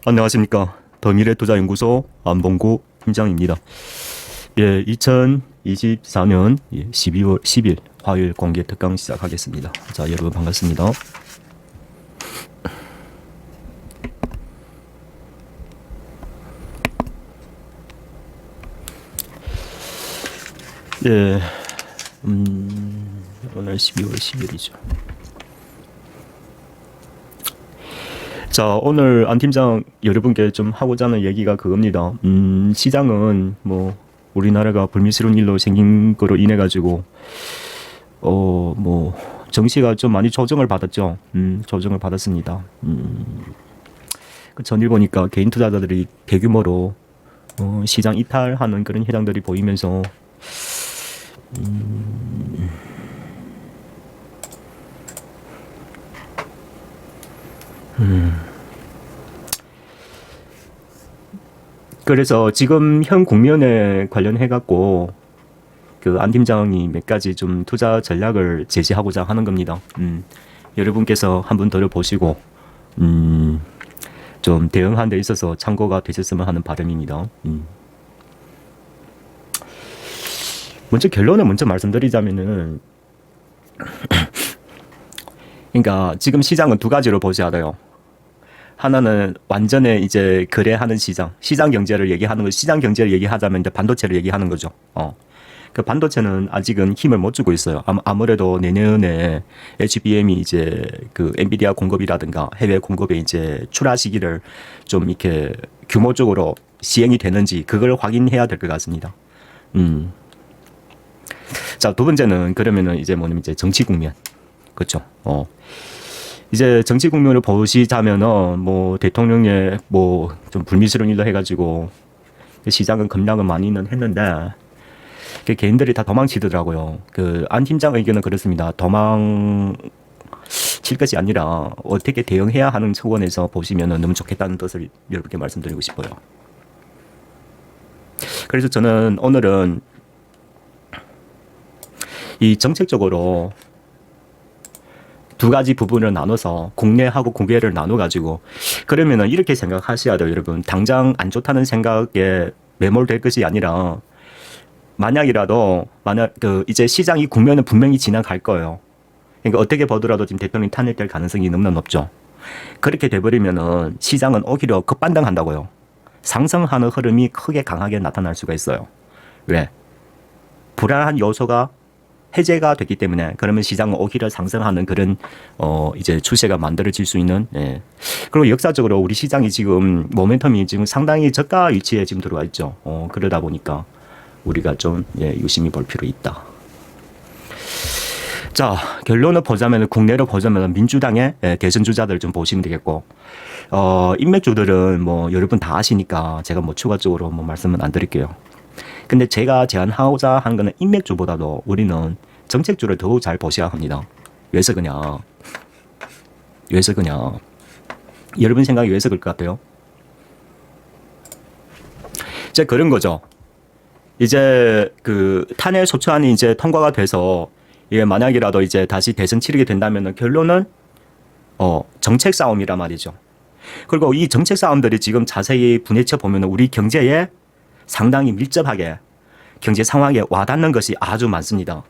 안녕하십니까. 더미래투자연구소 안봉구 팀장입니다. 예, 2024년 12월 10일 화요일 공개 특강 시작하겠습니다. 자, 여러분 반갑습니다. 예, 오늘 12월 10일이죠. 자, 오늘 안 팀장 여러분께 좀 하고자 하는 얘기가 그겁니다. 시장은 뭐 우리나라가 불미스러운 일로 생긴 거로 인해 가지고 뭐 정시가 좀 많이 조정을 받았죠. 조정을 받았습니다. 그 전일 보니까 개인 투자자들이 대규모로 시장 이탈하는 그런 현상들이 보이면서 그래서 지금 현 국면에 관련해 갖고 그 안 팀장이 몇 가지 좀 투자 전략을 제시하고자 하는 겁니다. 여러분께서 한번 들어보시고 좀 대응하는 데 있어서 참고가 되셨으면 하는 바람입니다. 먼저 결론을 먼저 말씀드리자면은 그러니까 지금 시장은 두 가지로 보셔야 돼요. 하나는 완전히 이제 거래하는 시장, 시장 경제를 얘기하는 거, 시장 경제를 얘기하자면 이제 반도체를 얘기하는 거죠. 그 반도체는 아직은 힘을 못 주고 있어요. 아무래도 내년에 HBM이 이제 그 엔비디아 공급이라든가 해외 공급에 이제 출하 시기를 좀 이렇게 규모적으로 시행이 되는지 그걸 확인해야 될 것 같습니다. 자, 두 번째는 그러면은 이제 뭐냐면 이제 정치 국면. 그렇죠. 이제 정치 국면을 보시자면은 뭐 대통령의 뭐 좀 불미스러운 일로 해가지고 시장은 급락은 많이는 했는데 그 개인들이 다 도망치더라고요. 그 안 팀장 의견은 그렇습니다. 도망칠 것이 아니라 어떻게 대응해야 하는 차원에서 보시면은 너무 좋겠다는 뜻을 여러분께 말씀드리고 싶어요. 그래서 저는 오늘은 이 정책적으로 두 가지 부분을 나눠서 국내하고 국외를 나눠가지고 그러면은 이렇게 생각하셔야 돼요, 여러분. 당장 안 좋다는 생각에 매몰될 것이 아니라 만약 그 이제 시장이 국면은 분명히 지나갈 거예요. 그러니까 어떻게 보더라도 지금 대통령이 탄핵될 가능성이 너무나 높죠. 그렇게 돼버리면은 시장은 오히려 급반등한다고요. 상승하는 흐름이 크게 강하게 나타날 수가 있어요. 왜? 불안한 요소가 해제가 됐기 때문에 그러면 시장은 오히려 상승하는 그런 이제 추세가 만들어질 수 있는. 예. 그리고 역사적으로 우리 시장이 지금 모멘텀이 지금 상당히 저가 위치에 지금 들어와 있죠. 그러다 보니까 우리가 좀 유심히 볼 필요 있다. 자, 결론을 보자면 국내로 보자면 민주당의 대선 주자들 좀 보시면 되겠고 인맥주들은 뭐 여러분 다 아시니까 제가 뭐 추가적으로 뭐 말씀은 안 드릴게요. 근데 제가 제안하고자 하는 거는 인맥주보다도 우리는 정책주를 더욱 잘 보셔야 합니다. 왜서 그냥 여러분 생각이 왜서 그럴 것 같아요? 이제 그런 거죠. 이제 그 탄핵 소추안이 이제 통과가 돼서 이게 만약이라도 이제 다시 대선 치르게 된다면은 결론은 정책 싸움이란 말이죠. 그리고 이 정책 싸움들이 지금 자세히 분해쳐 보면 우리 경제에 상당히 밀접하게 경제 상황에 와닿는 것이 아주 많습니다.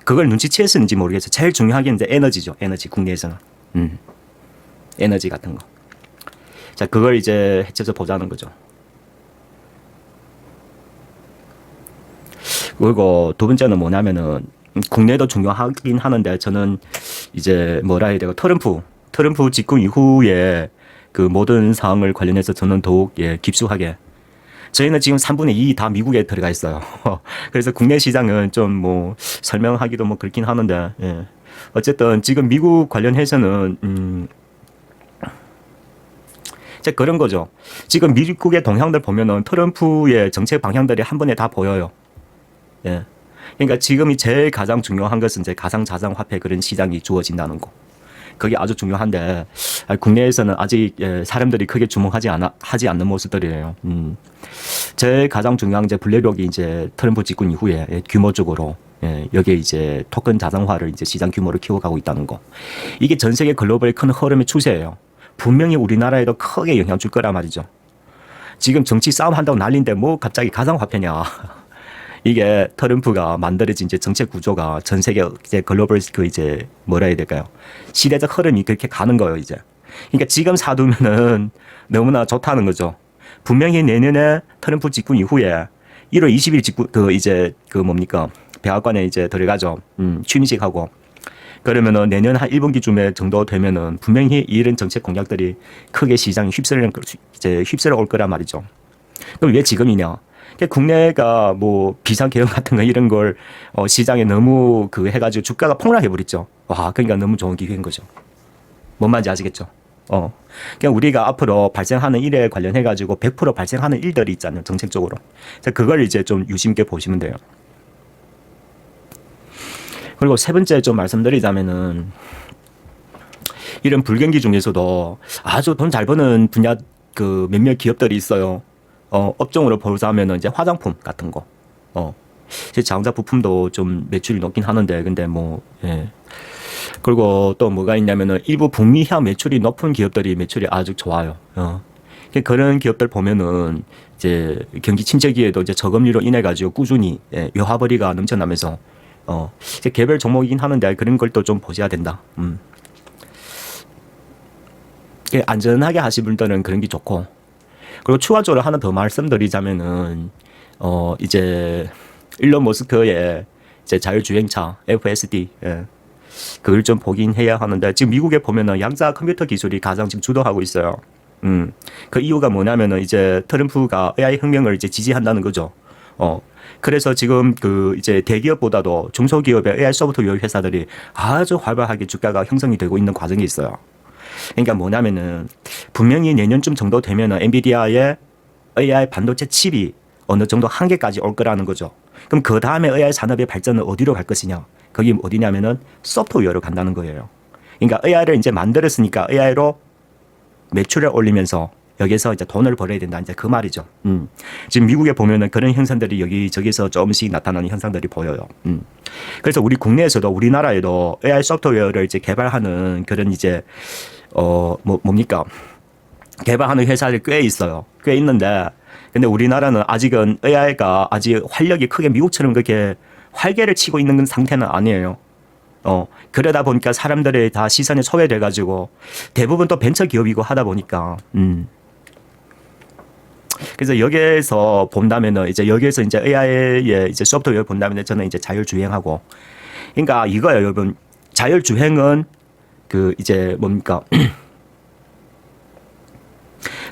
그걸 눈치챘는지 모르겠어요. 제일 중요한 게 이제 에너지죠. 에너지 국내에서는. 에너지 같은 거. 자, 그걸 이제 해쳐서 보자는 거죠. 그리고 두 번째는 뭐냐면은 국내도 중요하긴 하는데 저는 이제 뭐라 해야 되고 트럼프 집권 이후에 그 모든 사항을 관련해서 저는 더욱 깊숙하게 저희는 지금 3분의 2 다 미국에 들어가 있어요. 그래서 국내 시장은 좀 뭐 설명하기도 뭐 그렇긴 하는데 어쨌든 지금 미국 관련해서는 이제 그런 거죠. 지금 미국의 동향들 보면은 트럼프의 정책 방향들이 한 번에 다 보여요. 예. 그러니까 지금이 제일 가장 중요한 것은 이제 가상자산화폐 그런 시장이 주어진다는 거. 그게 아주 중요한데 국내에서는 아직 사람들이 크게 주목하지 않는 모습들이에요. 제일 가장 중요한 이제 블랙록이 이제 트럼프 집권 이후에 규모적으로 여기에 이제 토큰 자산화를 이제 시장 규모를 키워가고 있다는 거. 이게 전 세계 글로벌 큰 흐름의 추세예요. 분명히 우리나라에도 크게 영향 줄 거란 말이죠. 지금 정치 싸움 한다고 난리인데 뭐 갑자기 가상화폐냐. 이게 트럼프가 만들어진 이제 정책 구조가 전 세계 이제 글로벌 그 이제 뭐라 해야 될까요? 시대적 흐름이 그렇게 가는 거예요, 이제. 그러니까 지금 사두면은 너무나 좋다는 거죠. 분명히 내년에 트럼프 집권 이후에 1월 20일 집권 그 이제 그 뭡니까? 백악관에 이제 들어가죠. 취임식하고. 그러면은 내년 한 1분기쯤에 정도 되면은 분명히 이런 정책 공약들이 크게 시장에 휩쓸어 올 거란 말이죠. 그럼 왜 지금이냐? 국내가 뭐 비상계엄 같은 거 이런 걸 시장에 너무 그 해가지고 주가가 폭락해 버렸죠. 와, 그러니까 너무 좋은 기회인 거죠. 뭔 말인지 아시겠죠? 그냥 우리가 앞으로 발생하는 일에 관련해가지고 100% 발생하는 일들이 있잖아요, 정책적으로. 그래서 그걸 이제 좀 유심 있게 보시면 돼요. 그리고 세 번째 좀 말씀드리자면은 이런 불경기 중에서도 아주 돈 잘 버는 분야 그 몇몇 기업들이 있어요. 업종으로 보자면은 이제 화장품 같은 거. 자동차 부품도 좀 매출이 높긴 하는데, 근데 뭐, 예. 그리고 또 뭐가 있냐면은 일부 북미향 매출이 높은 기업들이 매출이 아주 좋아요. 그런 기업들 보면은 이제 경기 침체기에도 이제 저금리로 인해 가지고 꾸준히 외화벌이가 넘쳐나면서 이제 개별 종목이긴 하는데 그런 걸 또 좀 보셔야 된다. 안전하게 하실 분들은 그런 게 좋고. 그리고 추가적으로 하나 더 말씀드리자면은 이제 일론 머스크의 이제 자율주행차 FSD 그걸 좀 보긴 해야 하는데 지금 미국에 보면은 양자 컴퓨터 기술이 가장 지금 주도하고 있어요. 그 이유가 뭐냐면은 이제 트럼프가 AI 혁명을 이제 지지한다는 거죠. 그래서 지금 그 이제 대기업보다도 중소기업의 AI 소프트웨어 회사들이 아주 활발하게 주가가 형성이 되고 있는 과정이 있어요. 그러니까 뭐냐면은 분명히 내년쯤 정도 되면은 엔비디아의 AI 반도체 칩이 어느 정도 한계까지 올 거라는 거죠. 그럼 그 다음에 AI 산업의 발전은 어디로 갈 것이냐? 거기 어디냐면은 소프트웨어로 간다는 거예요. 그러니까 AI를 이제 만들었으니까 AI로 매출을 올리면서 여기서 이제 돈을 벌어야 된다. 이제 그 말이죠. 지금 미국에 보면은 그런 현상들이 여기저기서 조금씩 나타나는 현상들이 보여요. 그래서 우리 국내에서도 우리나라에도 AI 소프트웨어를 이제 개발하는 그런 이제 뭡니까? 개발하는 회사들이 꽤 있어요. 꽤 있는데 근데 우리나라는 아직은 AI가 아직 활력이 크게 미국처럼 그렇게 활개를 치고 있는 상태는 아니에요. 그러다 보니까 사람들의 다 시선에 소외돼 가지고 대부분 또 벤처 기업이고 하다 보니까 그래서 여기에서 본다면은 이제 여기에서 이제 AI의 이제 소프트웨어 본다면 저는 이제 자율주행하고 그러니까 이거예요, 여러분. 자율주행은 그 이제 뭡니까?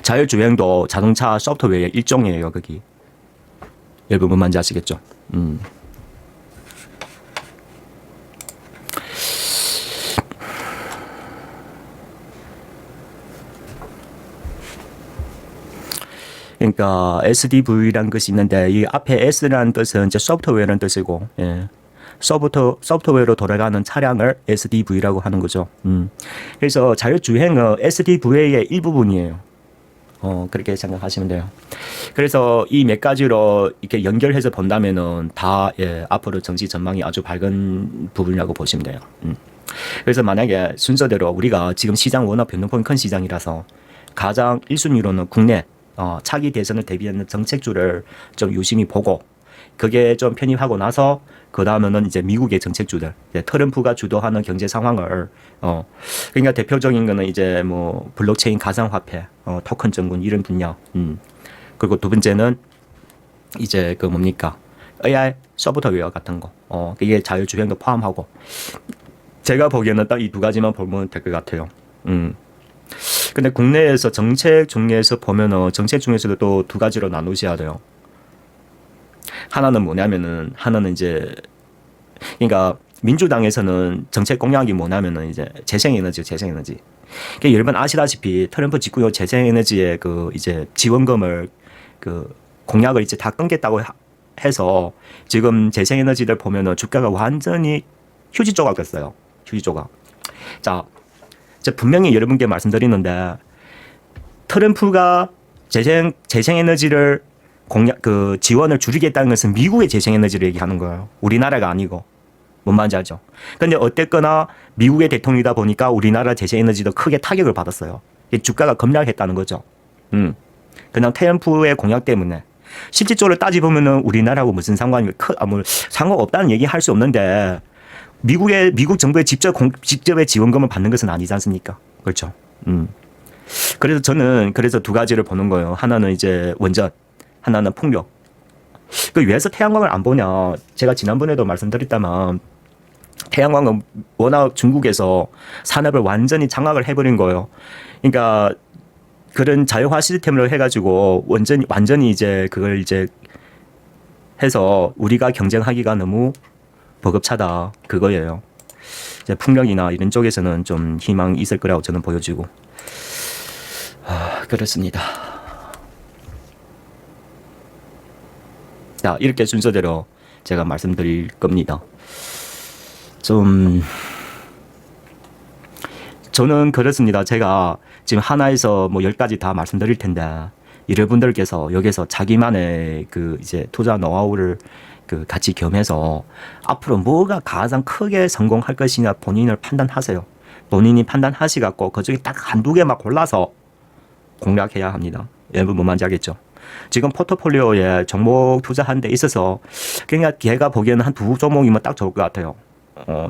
자율주행도 자동차 소프트웨어의 일종이에요, 거기. 여러분 뭔 말인지 아시겠죠? 그러니까 SDV라는 것이 있는데 이 앞에 S라는 뜻은 이제 소프트웨어라는 뜻이고, 예. 소프트웨어로 돌아가는 차량을 SDV라고 하는 거죠. 그래서 자율주행은 SDV의 일부분이에요. 그렇게 생각하시면 돼요. 그래서 이 몇 가지로 이렇게 연결해서 본다면은 다 앞으로 정치 전망이 아주 밝은 부분이라고 보시면 돼요. 그래서 만약에 순서대로 우리가 지금 시장 워낙 변동폭이 큰 시장이라서 가장 1순위로는 국내 차기 대선을 대비하는 정책주를 좀 유심히 보고 그게 좀 편입하고 나서 그 다음에는 이제 미국의 정책주들, 트럼프가 주도하는 경제 상황을 그러니까 대표적인 거는 이제 뭐 블록체인 가상화폐, 토큰 정군 이런 분야. 그리고 두 번째는 이제 그 뭡니까 AI 소프트웨어 같은 거. 이게 자율주행도 포함하고 제가 보기에는 딱 이 두 가지만 보면 될 것 같아요. 근데 국내에서 정책 중에서 보면은 정책 중에서도 또 두 가지로 나누셔야 돼요. 하나는 뭐냐면은 하나는 이제 그러니까 민주당에서는 정책 공약이 뭐냐면은 이제 재생에너지. 그러니까 여러분 아시다시피 트럼프 집권 후 재생에너지의 그 이제 지원금을 그 공약을 이제 다 끊겠다고 해서 지금 재생에너지들 보면은 주가가 완전히 휴지 조각됐어요. 휴지 조각. 자, 제가 분명히 여러분께 말씀드리는데 트럼프가 재생에너지를 공약 그 지원을 줄이겠다는 것은 미국의 재생에너지를 얘기하는 거예요. 우리나라가 아니고. 뭔 말인지 알죠? 근데 어쨌거나 미국의 대통령이다 보니까 우리나라 재생에너지도 크게 타격을 받았어요. 주가가 급락했다는 거죠. 그냥 트럼프의 공약 때문에. 실질적으로 따지보면은 우리나라하고 무슨 상관이 뭐 상관없다는 얘기 할 수 없는데 미국 정부의 직접의 지원금을 받는 것은 아니지 않습니까? 그렇죠. 그래서 저는 두 가지를 보는 거예요. 하나는 이제 원전, 하나는 풍력. 왜서 태양광을 안 보냐? 제가 지난번에도 말씀드렸다만 태양광은 워낙 중국에서 산업을 완전히 장악을 해버린 거예요. 그러니까 그런 자유화 시스템으로 해가지고 완전히 이제 그걸 이제 해서 우리가 경쟁하기가 너무 버겁차다 그거예요. 이제 풍력이나 이런 쪽에서는 좀 희망이 있을 거라고 저는 보여지고. 그렇습니다. 자, 이렇게 순서대로 제가 말씀드릴 겁니다. 저는 그렇습니다. 제가 지금 하나에서 뭐 10가지 다 말씀드릴 텐데 여러분들께서 여기서 자기만의 그 이제 투자 노하우를 같이 겸해서 앞으로 뭐가 가장 크게 성공할 것이냐 본인을 판단하세요. 본인이 판단하시갖고 그중에 딱 한두 개만 골라서 공략해야 합니다. 여러분 뭔 말인지 알겠죠? 지금 포트폴리오에 종목 투자한 데 있어서 그냥 걔가 보기에는 한 두 종목이면 딱 좋을 것 같아요.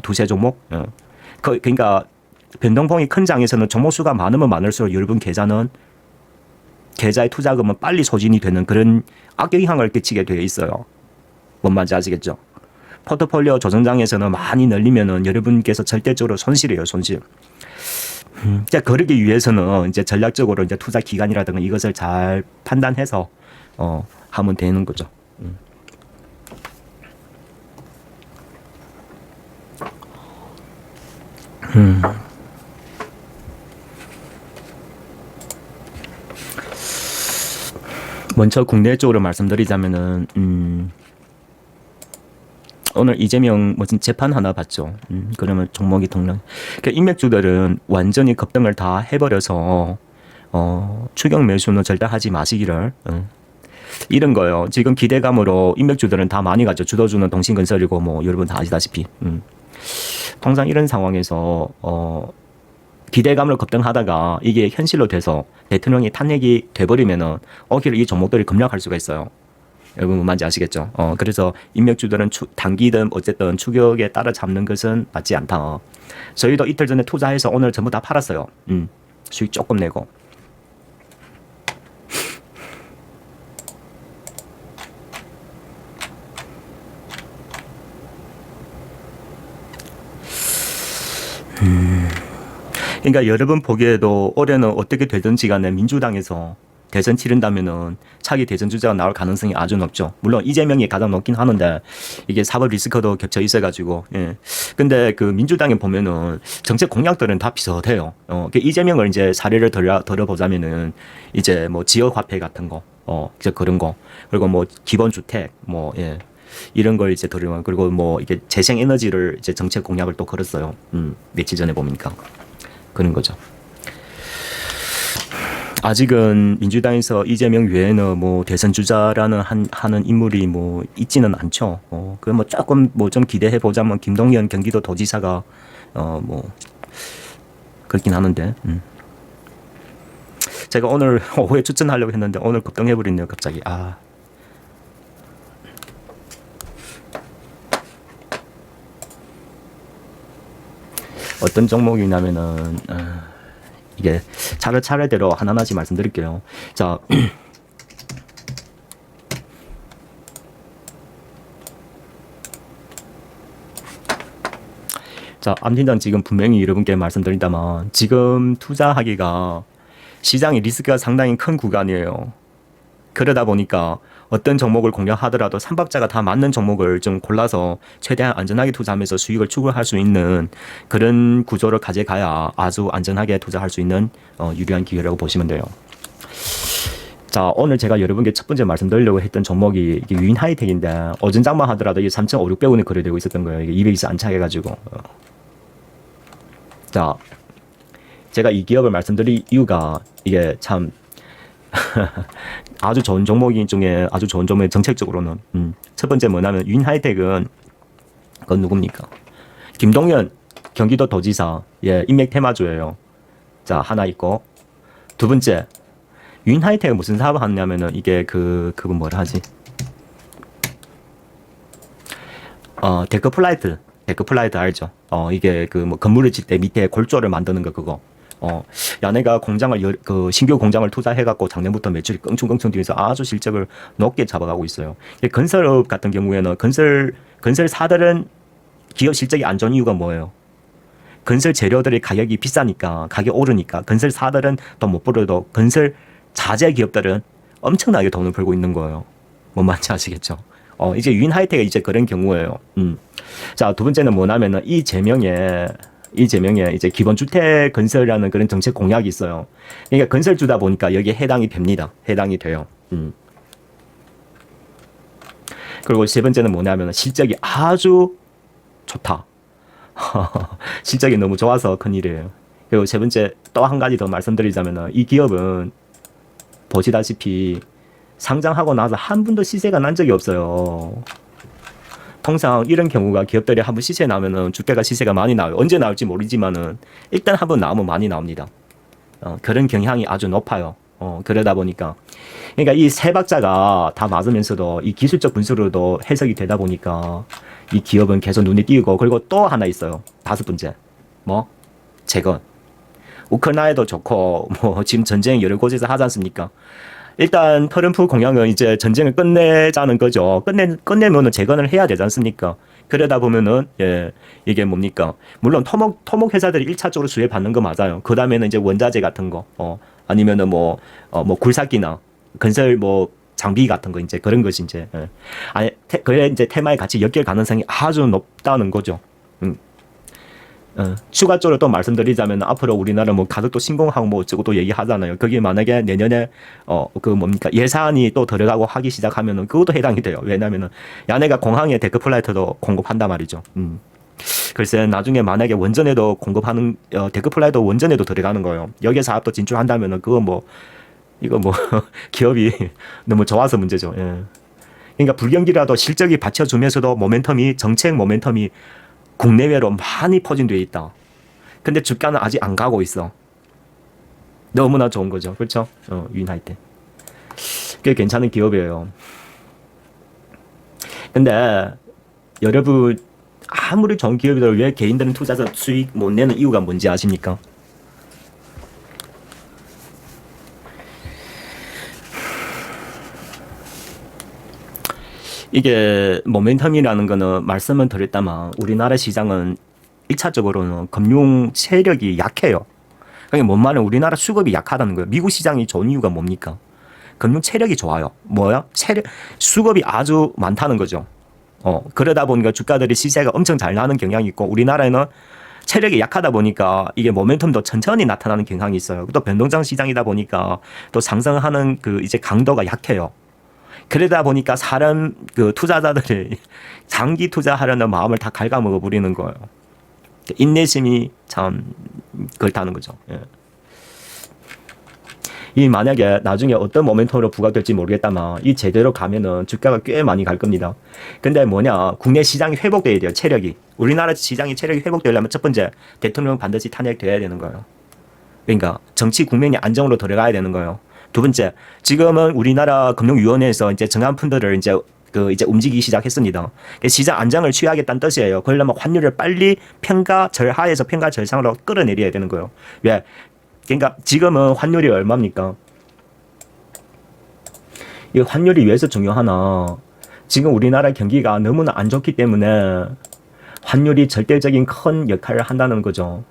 두세 종목? 그러니까 변동폭이 큰 장에서는 종목 수가 많으면 많을수록 여러분 계좌의 투자금은 빨리 소진이 되는 그런 악영향을 끼치게 되어 있어요. 뭔 말인지 아시겠죠? 포트폴리오 조정장에서는 많이 늘리면은 여러분께서 절대적으로 손실이에요, 손실. 자, 그러기 위해서는 이제 전략적으로 이제 투자 기간이라든가 이것을 잘 판단해서 하면 되는 거죠. 먼저 국내 쪽으로 말씀드리자면은 오늘 이재명 무슨 재판 하나 봤죠. 그러면 종목이 동락. 그러니까 인맥주들은 완전히 급등을 다 해버려서 추격 매수는 절대 하지 마시기를. 이런 거예요. 지금 기대감으로 인맥주들은 다 많이 가죠. 주도주는 동신건설이고 뭐 여러분 다 아시다시피. 통상 이런 상황에서 기대감을 급등하다가 이게 현실로 돼서 대통령이 탄핵이 돼버리면은 오히려 이 종목들이 급락할 수가 있어요. 여러분 뭔지 아시겠죠? 그래서 인맥주들은 단기든 어쨌든 추격에 따라잡는 것은 맞지 않다. 저희도 이틀 전에 투자해서 오늘 전부 다 팔았어요. 수익 조금 내고. 그러니까 여러분 보기에도 올해는 어떻게 되든지 간에 민주당에서 대선 치른다면은 차기 대선 주자가 나올 가능성이 아주 높죠. 물론 이재명이 가장 높긴 하는데 이게 사법 리스크도 겹쳐 있어가지고. 예. 근데 그 민주당에 보면은 정책 공약들은 다 비슷해요. 이재명을 이제 사례를 들어보자면은 이제 뭐 지역 화폐 같은 거, 이제 그런 거, 그리고 뭐 기본 주택, 뭐 예. 이런 걸 이제 들으면 그리고 뭐 이게 재생 에너지를 이제 정책 공약을 또 걸었어요. 며칠 전에 보니까 그런 거죠. 아직은 민주당에서 이재명 외에는 뭐 대선 주자라는 하는 인물이 뭐 있지는 않죠. 그 뭐 조금 뭐 좀 기대해 보자면 김동연 경기도 도지사가 뭐 그렇긴 하는데. 제가 오늘 오후에 추천하려고 했는데 오늘 급등해 버렸네요, 갑자기. 어떤 종목이냐면은 이게 차례대로 하나하나씩 말씀드릴게요. 자, 암 팀장 지금 분명히 여러분께 말씀드린다만 지금 투자하기가 시장의 리스크가 상당히 큰 구간이에요. 그러다 보니까 어떤 종목을 공략하더라도 삼박자가 다 맞는 종목을 좀 골라서 최대한 안전하게 투자하면서 수익을 추구할 수 있는 그런 구조를 가져가야 아주 안전하게 투자할 수 있는 유리한 기회라고 보시면 돼요. 자, 오늘 제가 여러분께 첫 번째 말씀드리려고 했던 종목이 이게 유인 하이텍인데 어전장만 하더라도 이게 3,500~600원에 거래되고 있었던 거예요. 이게 200에서 안착해가지고. 자, 제가 이 기업을 말씀드릴 이유가 이게 참 아주 좋은 종목인 중에 아주 좋은 종목의 정책적으로는 첫 번째 뭐냐면 유인 하이텍은 그건 누굽니까? 김동연 경기도 도지사 인맥 테마주예요. 자, 하나 있고 두 번째, 윤하이테크가 무슨 사업을 하냐면은 이게 그분 뭐라 하지? 데크플라이트 알죠? 이게 그 뭐 건물을 짓 때 밑에 골조를 만드는 거 그거. 야네가 신규 공장을 투자해갖고 작년부터 매출이 껑충껑충 뛰면서 아주 실적을 높게 잡아가고 있어요. 건설업 같은 경우에는 건설사들은 기업 실적이 안 좋은 이유가 뭐예요? 건설 재료들의 가격이 비싸니까, 가격 오르니까 건설사들은 돈 못 벌어도 건설 자재 기업들은 엄청나게 돈을 벌고 있는 거예요. 뭔 말인지 아시겠죠? 이제 윤하이테크가 이제 그런 경우예요. 자, 두 번째는 뭐냐면은 이 제명에 이제 기본주택 건설이라는 그런 정책 공약이 있어요. 그러니까 건설주다 보니까 여기에 해당이 됩니다. 해당이 돼요. 그리고 세 번째는 뭐냐면 실적이 아주 좋다. 실적이 너무 좋아서 큰일이에요. 그리고 세 번째 또 한 가지 더 말씀드리자면 이 기업은 보시다시피 상장하고 나서 한 번도 시세가 난 적이 없어요. 통상 이런 경우가 기업들이 한번 시세 나면은 주가가 시세가 많이 나와요. 언제 나올지 모르지만은 일단 한번 나오면 많이 나옵니다. 그런 경향이 아주 높아요. 그러다 보니까 그러니까 이 세 박자가 다 맞으면서도 이 기술적 분석으로도 해석이 되다 보니까 이 기업은 계속 눈에 띄고 그리고 또 하나 있어요. 다섯 번째 뭐 재건. 우크라이나에도 좋고 뭐 지금 전쟁 여러 곳에서 하지 않습니까? 일단 트럼프 공약은 이제 전쟁을 끝내자는 거죠. 끝내면은 재건을 해야 되지 않습니까? 그러다 보면은 이게 뭡니까? 물론 토목 회사들이 1차적으로 수혜 받는 거 맞아요. 그 다음에는 이제 원자재 같은 거, 아니면은 뭐 굴삭기나 건설 뭐 장비 같은 거 이제 그런 것이 이제 그래 이제 테마에 같이 엮일 가능성이 아주 높다는 거죠. 추가적으로 또 말씀드리자면 앞으로 우리나라 뭐 가덕도 신공항 뭐 어쩌고 또 얘기하잖아요. 거기 만약에 내년에 그 뭡니까 예산이 또 들어가고 하기 시작하면은 그것도 해당이 돼요. 왜냐면은 야네가 공항에 데크플라이트도 공급한단 말이죠. 글쎄 나중에 만약에 원전에도 공급하는 데크플라이트 원전에도 들어가는 거예요. 여기에 사업도 진출한다면은 그거 뭐 이거 뭐 기업이 너무 좋아서 문제죠. 예. 그러니까 불경기라도 실적이 받쳐주면서도 정책 모멘텀이 국내외로 많이 퍼진 데 있다. 근데 주가는 아직 안 가고 있어. 너무나 좋은 거죠. 그렇죠? 윤하이테. 꽤 괜찮은 기업이에요. 근데 여러분 아무리 좋은 기업이라도 왜 개인들은 투자자 수익 못 내는 이유가 뭔지 아십니까? 이게 모멘텀이라는 거는 말씀은 드렸다만 우리나라 시장은 1차적으로는 금융 세력이 약해요. 그러니까 뭔 말은 우리나라 수급이 약하다는 거예요. 미국 시장이 좋은 이유가 뭡니까? 금융 체력이 좋아요. 뭐야? 수급이 아주 많다는 거죠. 그러다 보니까 주가들이 시세가 엄청 잘 나는 경향이 있고 우리나라에는 체력이 약하다 보니까 이게 모멘텀도 천천히 나타나는 경향이 있어요. 또 변동성 시장이다 보니까 또 상승하는 그 이제 강도가 약해요. 그러다 보니까 투자자들이 장기 투자하려는 마음을 다 갉아먹어 버리는 거예요. 인내심이 참 그렇다는 거죠. 예. 이 만약에 나중에 어떤 모멘텀으로 부각될지 모르겠다만 이 제대로 가면은 주가가 꽤 많이 갈 겁니다. 근데 뭐냐 국내 시장이 회복돼야 돼요. 체력이. 우리나라 시장이 체력이 회복되려면 첫 번째 대통령은 반드시 탄핵돼야 되는 거예요. 그러니까 정치 국면이 안정으로 들어가야 되는 거예요. 두 번째, 지금은 우리나라 금융위원회에서 이제 정한 펀드를 이제 움직이기 시작했습니다. 시장 안정을 취하겠다는 뜻이에요. 그러려면 환율을 빨리 평가 절하에서 평가 절상으로 끌어내려야 되는 거예요. 왜? 그러니까 지금은 환율이 얼마입니까? 이 환율이 왜서 중요하나? 지금 우리나라 경기가 너무나 안 좋기 때문에 환율이 절대적인 큰 역할을 한다는 거죠.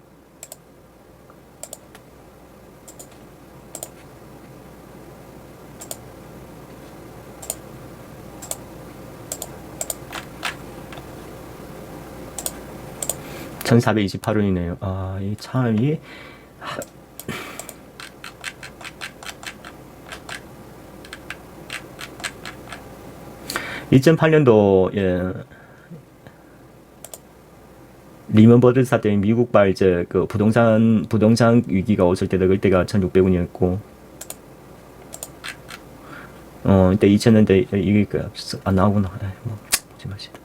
(1428원이네요) 이 참이 2008년도 리먼 브러더스 사태 미국발 이제 그 부동산 위기가 왔을 때도 그때가 1,600원이었고 이때 2000년대 이게 안 나오구나. 뭐 보지 마시다.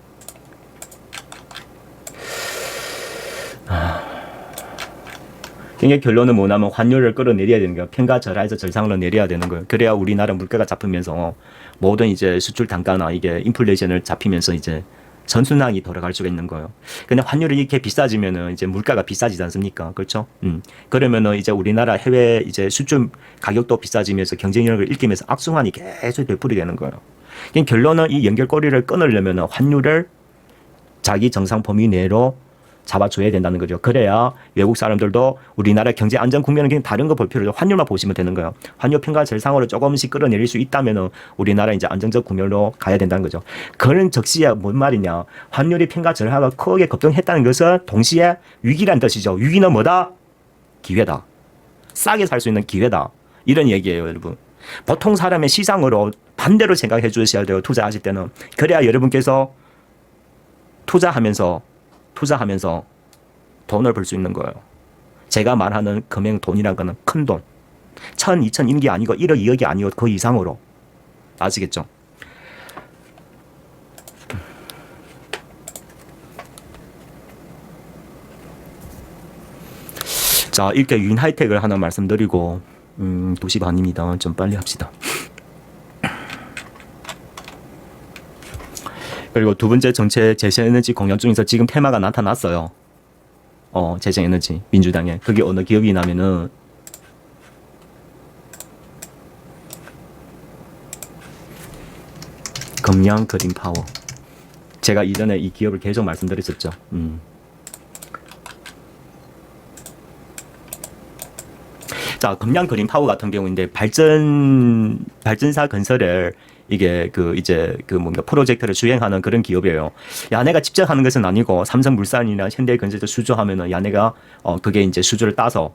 이게 결론은 뭐냐면 환율을 끌어내려야 되는 거예요. 평가 절하에서 절상으로 내려야 되는 거예요. 그래야 우리나라 물가가 잡히면서 모든 이제 수출 단가나 이게 인플레이션을 잡히면서 이제 선순환이 돌아갈 수가 있는 거예요. 근데 환율이 이렇게 비싸지면은 이제 물가가 비싸지지 않습니까? 그렇죠? 그러면은 이제 우리나라 해외 이제 수출 가격도 비싸지면서 경쟁력을 잃기면서 악순환이 계속 되풀이 되는 거예요. 그러니까 결론은 이 연결고리를 끊으려면은 환율을 자기 정상 범위 내로 잡아줘야 된다는 거죠. 그래야 외국 사람들도 우리나라 경제 안정 국면은 그냥 다른 거 볼 필요 없고 환율만 보시면 되는 거예요. 환율 평가 절상으로 조금씩 끌어내릴 수 있다면은 우리나라 이제 안정적 국면으로 가야 된다는 거죠. 그런 적시에 뭔 말이냐? 환율이 평가 절하가 크게 급등했다는 것은 동시에 위기란 뜻이죠. 위기는 뭐다? 기회다. 싸게 살 수 있는 기회다. 이런 얘기예요, 여러분. 보통 사람의 시상으로 반대로 생각해 주셔야 돼요. 투자하실 때는. 그래야 여러분께서 투자하면서 돈을 벌 수 있는 거예요. 제가 말하는 금액 돈이라는 거는 큰 돈. 1,000, 2,000 이런 게 아니고 1억, 2억이 아니고 그 이상으로. 아시겠죠? 자, 이렇게 윤하이텍을 하나 말씀드리고 2시 반입니다. 좀 빨리 합시다. 그리고 두 번째 정책 재생에너지 공약 중에서 지금 테마가 나타났어요. 재생에너지 민주당에. 그게 어느 기업이냐면은 금양 그린파워. 제가 이전에 이 기업을 계속 말씀드렸었죠. 자, 금양 그린파워 같은 경우인데 발전사 건설을 이게 이제 뭔가 프로젝트를 수행하는 그런 기업이에요. 야네가 직접 하는 것은 아니고 삼성물산이나 현대건설도 수주하면은 야네가 그게 이제 수주를 따서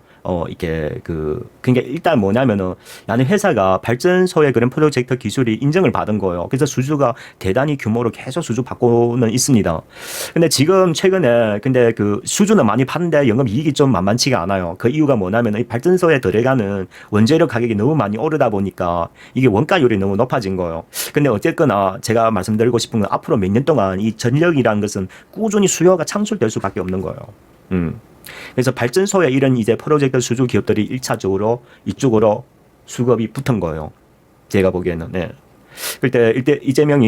이게 그러니까 일단 뭐냐면은 야네 회사가 발전소의 그런 프로젝트 기술이 인정을 받은 거예요. 그래서 수주가 대단히 규모로 계속 수주 받고는 있습니다. 근데 지금 최근에 근데 수주는 많이 받는데 영업 이익이 좀 만만치가 않아요. 그 이유가 뭐냐면은 이 발전소에 들어가는 원재료 가격이 너무 많이 오르다 보니까 이게 원가율이 너무 높아진 거예요. 근데 어쨌거나 제가 말씀드리고 싶은 건 앞으로 몇 년 동안 이 전력이라는 것은 꾸준히 수요가 창출될 수밖에 없는 거예요. 그래서 발전소에 이런 이제 프로젝트 수주 기업들이 1차적으로 이쪽으로 수급이 붙은 거예요. 제가 보기에는. 네. 그때 이재명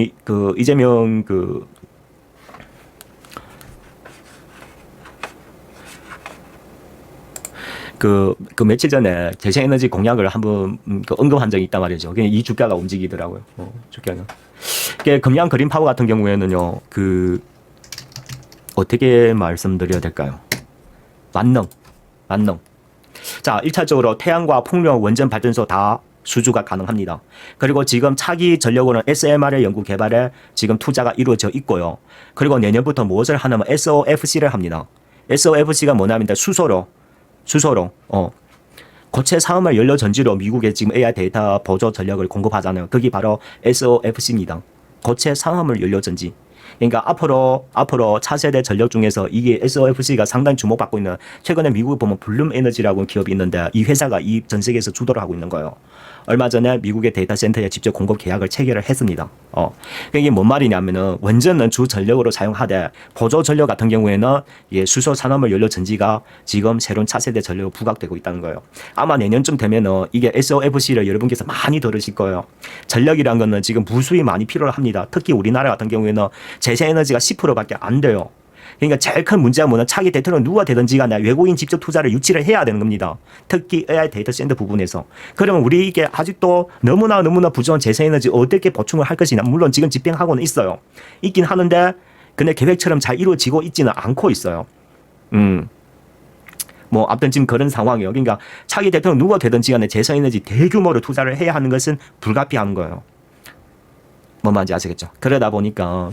며칠 전에 재생에너지 공약을 한번 언급한 적이 있단 말이죠. 그냥 이 주가가 움직이더라고요. 주가가. 금양 그린파워 같은 경우에는요, 어떻게 말씀드려야 될까요? 만능. 자, 1차적으로 태양과 풍력 원전 발전소 다 수주가 가능합니다. 그리고 지금 차기 전력으로는 SMR의 연구 개발에 지금 투자가 이루어져 있고요. 그리고 내년부터 무엇을 하냐면 SOFC를 합니다. SOFC가 뭐냐면 수소로 고체 사음을 연료 전지로 미국에 지금 AI 데이터 보조 전력을 공급하잖아요. 그게 바로 SOFC입니다. 고체 사음을 연료 전지. 그러니까 앞으로 차세대 전력 중에서 이게 SOFC가 상당히 주목받고 있는, 최근에 미국에 보면 블룸 에너지라고 기업이 있는데 이 회사가 이 전 세계에서 주도를 하고 있는 거예요. 얼마 전에 미국의 데이터 센터에 직접 공급 계약을 체결을 했습니다. 이게 뭔 말이냐면은 원전은 주 전력으로 사용하되 보조 전력 같은 경우에는 수소 산화물 연료 전지가 지금 새로운 차세대 전력으로 부각되고 있다는 거예요. 아마 내년쯤 되면은 이게 SOFC를 여러분께서 많이 들으실 거예요. 전력이란 거는 지금 무수히 많이 필요로 합니다. 특히 우리나라 같은 경우에는 재생에너지가 10%밖에 안 돼요. 그러니까 제일 큰 문제가 뭐냐, 차기 대통령 누가 되든지 간에 외국인 직접 투자를 유치를 해야 되는 겁니다. 특히 AI 데이터 센터 부분에서. 그러면 우리 이게 아직도 너무나 부족한 재생에너지 어떻게 보충을 할 것이냐. 물론 지금 집행하고는 있긴 하는데 근데 계획처럼 잘 이루어지고 있지는 않고 있어요. 아무튼 지금 그런 상황이에요. 그러니까 차기 대통령 누가 되든지 간에 재생에너지 대규모로 투자를 해야 하는 것은 불가피한 거예요. 뭔 말인지 아시겠죠? 그러다 보니까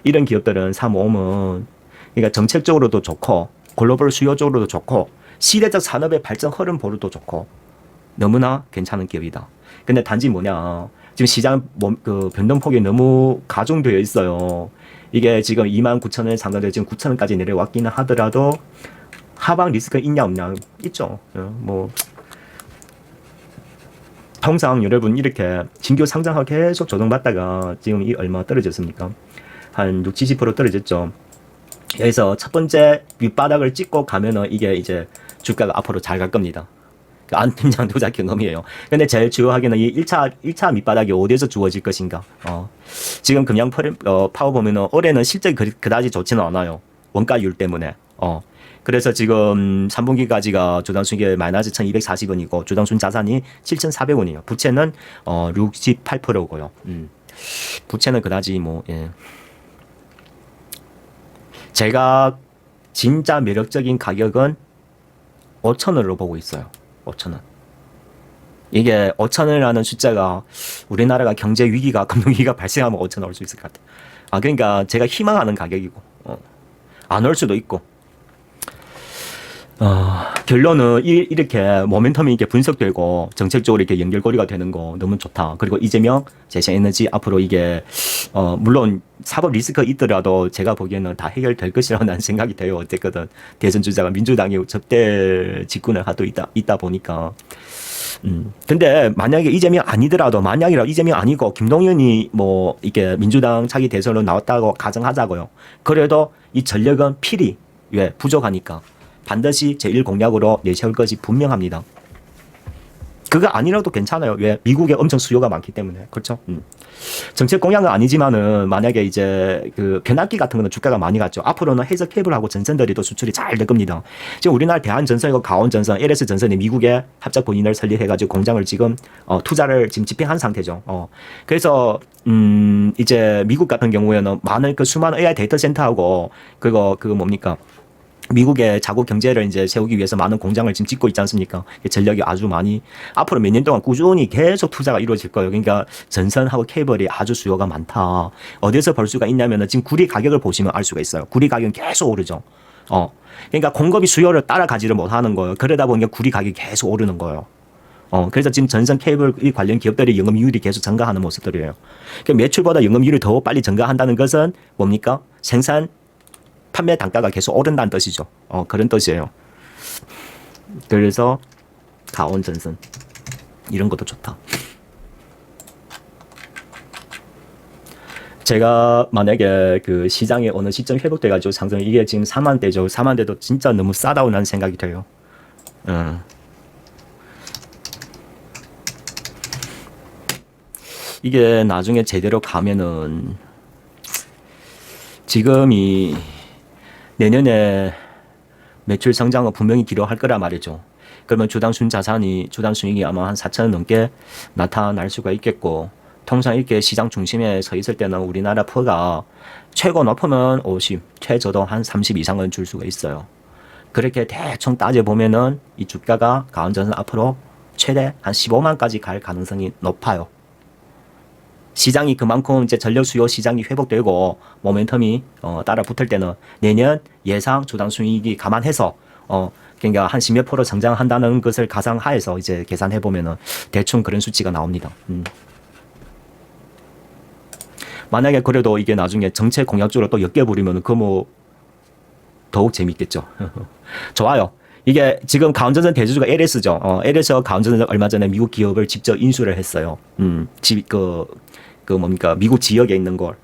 이런 기업들은 사모음은 그러니까 정책적으로도 좋고 글로벌 수요적으로도 좋고 시대적 산업의 발전 흐름 보루도 좋고 너무나 괜찮은 기업이다. 근데 단지 뭐냐, 지금 시장 변동폭이 너무 가중되어 있어요. 이게 지금 29,000원에 상가돼 지금 9,000원까지 내려왔기는 하더라도 하방 리스크가 있냐 없냐 있죠. 통상 여러분 이렇게 신규 상장하고 계속 조정받다가 지금 이 얼마 떨어졌습니까? 한 60, 70% 떨어졌죠. 여기서 첫 번째 윗바닥을 찍고 가면은 이게 이제 주가가 앞으로 잘 갈 겁니다. 안 팀장 투자 경험이에요. 근데 제일 중요하게는 이 1차 밑바닥이 어디에서 주어질 것인가. 지금 금양 파워 보면은 올해는 실적이 그다지 좋지는 않아요. 원가율 때문에. 그래서 지금 3분기까지가 주당순이익이 마이너스 1240원이고 주당순 자산이 7400원이에요. 부채는 68%고요. 부채는 그다지 뭐 예. 제가 진짜 매력적인 가격은 5,000원으로 보고 있어요. 5,000원. 이게 5,000원이라는 숫자가 우리나라가 경제 위기가 금융 위기가 발생하면 5,000원 올 수 있을 것 같아요. 그러니까 제가 희망하는 가격이고 안 올 수도 있고. 결론은 이렇게 모멘텀이 이렇게 분석되고 정책적으로 이렇게 연결고리가 되는 거 너무 좋다. 그리고 이재명, 재생에너지 앞으로 이게 물론 사법 리스크가 있더라도 제가 보기에는 다 해결될 것이라고 나는 생각이 돼요. 어쨌든 대선 주자가 민주당이 접대 직군을 하도 있다 보니까. 근데 만약에 이재명 아니더라도 만약이라도 이재명 아니고 김동연이 뭐 이게 민주당 차기 대선으로 나왔다고 가정하자고요. 그래도 이 전력은 필히 왜 부족하니까. 반드시 제1 공약으로 내세울 것이 분명합니다. 그거 아니라도 괜찮아요. 왜? 미국에 엄청 수요가 많기 때문에. 그렇죠? 정책 공약은 아니지만은 만약에 이제 그 변압기 같은 거는 주가가 많이 갔죠. 앞으로는 해저 케이블하고 전선들이 또 수출이 잘 될 겁니다. 지금 우리나라 대한전선이고 강원전선, LS전선이 미국에 합작 본인을 설립해가지고 공장을 지금 투자를 지금 집행한 상태죠. 그래서 이제 미국 같은 경우에는 많은 그 수많은 AI 데이터 센터하고 그거 뭡니까? 미국의 자국 경제를 이제 세우기 위해서 많은 공장을 지금 짓고 있지 않습니까? 전력이 아주 많이 앞으로 몇 년 동안 꾸준히 계속 투자가 이루어질 거예요. 그러니까 전선하고 케이블이 아주 수요가 많다. 어디서 볼 수가 있냐면은 지금 구리 가격을 보시면 알 수가 있어요. 구리 가격은 계속 오르죠. 그러니까 공급이 수요를 따라가지를 못하는 거예요. 그러다 보니까 구리 가격이 계속 오르는 거예요. 그래서 지금 전선 케이블 관련 기업들이 영업이율이 계속 증가하는 모습들이에요. 그러니까 매출보다 영업이율이 더 빨리 증가한다는 것은 뭡니까? 생산 판매 단가가 계속 오른다는 뜻이죠. 그런 뜻이에요. 그래서 강원전선 이런 것도 좋다. 제가 만약에 그 시장에 어느 시점 회복돼가지고 상승 이게 지금 4만대죠. 4만대도 진짜 너무 싸다고 나는 생각이 돼요. 이게 나중에 제대로 가면은 지금이 내년에 매출 성장은 분명히 기록할 거라 말이죠. 그러면 주당순 자산이 주당 수익이 아마 한 4,000원 넘게 나타날 수가 있겠고 통상 이렇게 시장 중심에 서 있을 때는 우리나라 퍼가 최고 높으면 50, 최저도 한 30 이상은 줄 수가 있어요. 그렇게 대충 따져보면은 이 주가가 강원전선 앞으로 최대 한 15만까지 갈 가능성이 높아요. 시장이 그만큼 이제 전력 수요 시장이 회복되고 모멘텀이 따라 붙을 때는 내년 예상 주당 수익이 감안해서 그러니까 한 10몇 프로 성장한다는 것을 가상하에서 이제 계산해 보면은 대충 그런 수치가 나옵니다. 만약에 그래도 이게 나중에 정책 공약적으로 또 엮여버리면 그 뭐 더욱 재밌겠죠. 좋아요. 이게 지금 강원전선 대주주가 LS죠. LS와 강원전선 얼마 전에 미국 기업을 직접 인수를 했어요. 뭡니까 미국 지역에 있는 걸.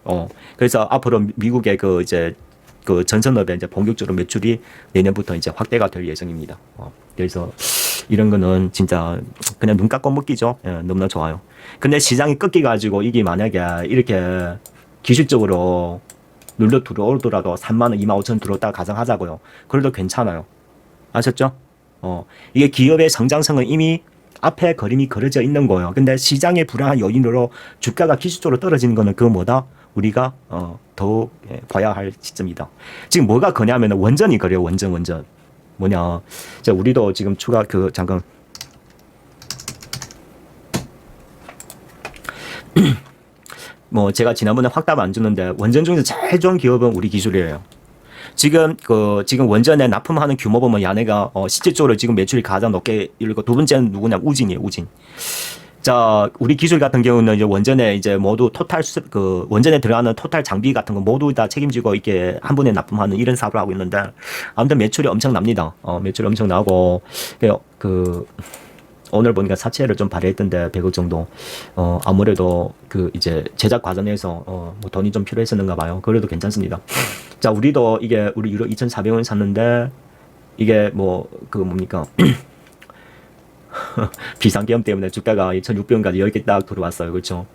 그래서 앞으로 미국의 이제 전선업에 이제 본격적으로 매출이 내년부터 이제 확대가 될 예정입니다. 그래서 이런 거는 진짜 그냥 눈 감고 먹기죠. 예, 너무나 좋아요. 근데 시장이 꺾여 가지고 이게 만약에 이렇게 기술적으로 눌러 들어오더라도 3만 원, 2만 5천 들어왔다가 가정하자고요. 그래도 괜찮아요. 아셨죠? 이게 기업의 성장성은 이미 앞에 그림이 그려져 있는 거예요. 근데 시장의 불안한 요인으로 주가가 기술적으로 떨어지는 거는 그 뭐다? 우리가 더 봐야 할 시점이다. 지금 뭐가 그냐면 원전이 그래요. 원전. 뭐냐? 자, 우리도 지금 추가 잠깐 뭐 제가 지난번에 확답 안 줬는데 원전 중에서 제일 좋은 기업은 우리 기술이에요. 지금 지금 원전에 납품하는 규모 보면 야네가 실질적으로 지금 매출이 가장 높게 이르고 두 번째는 누구냐? 우진이에요. 우진. 자, 우리 기술 같은 경우는 이제 원전에 이제 모두 원전에 들어가는 토탈 장비 같은 거 모두 다 책임지고 이렇게 한 번에 납품하는 이런 사업을 하고 있는데 아무튼 매출이 엄청납니다. 매출이 엄청 나고 오늘 보니까 사채를 좀 발행했던데 100억 정도. 아무래도 이제 제작 과정에서 뭐 돈이 좀 필요했었는가 봐요. 그래도 괜찮습니다. 자, 우리도 이게 우리 유로 2,400원 샀는데 이게 뭐 그 뭡니까 비상계엄 때문에 주가가 2,600원까지 여기 딱 들어왔어요. 그렇죠?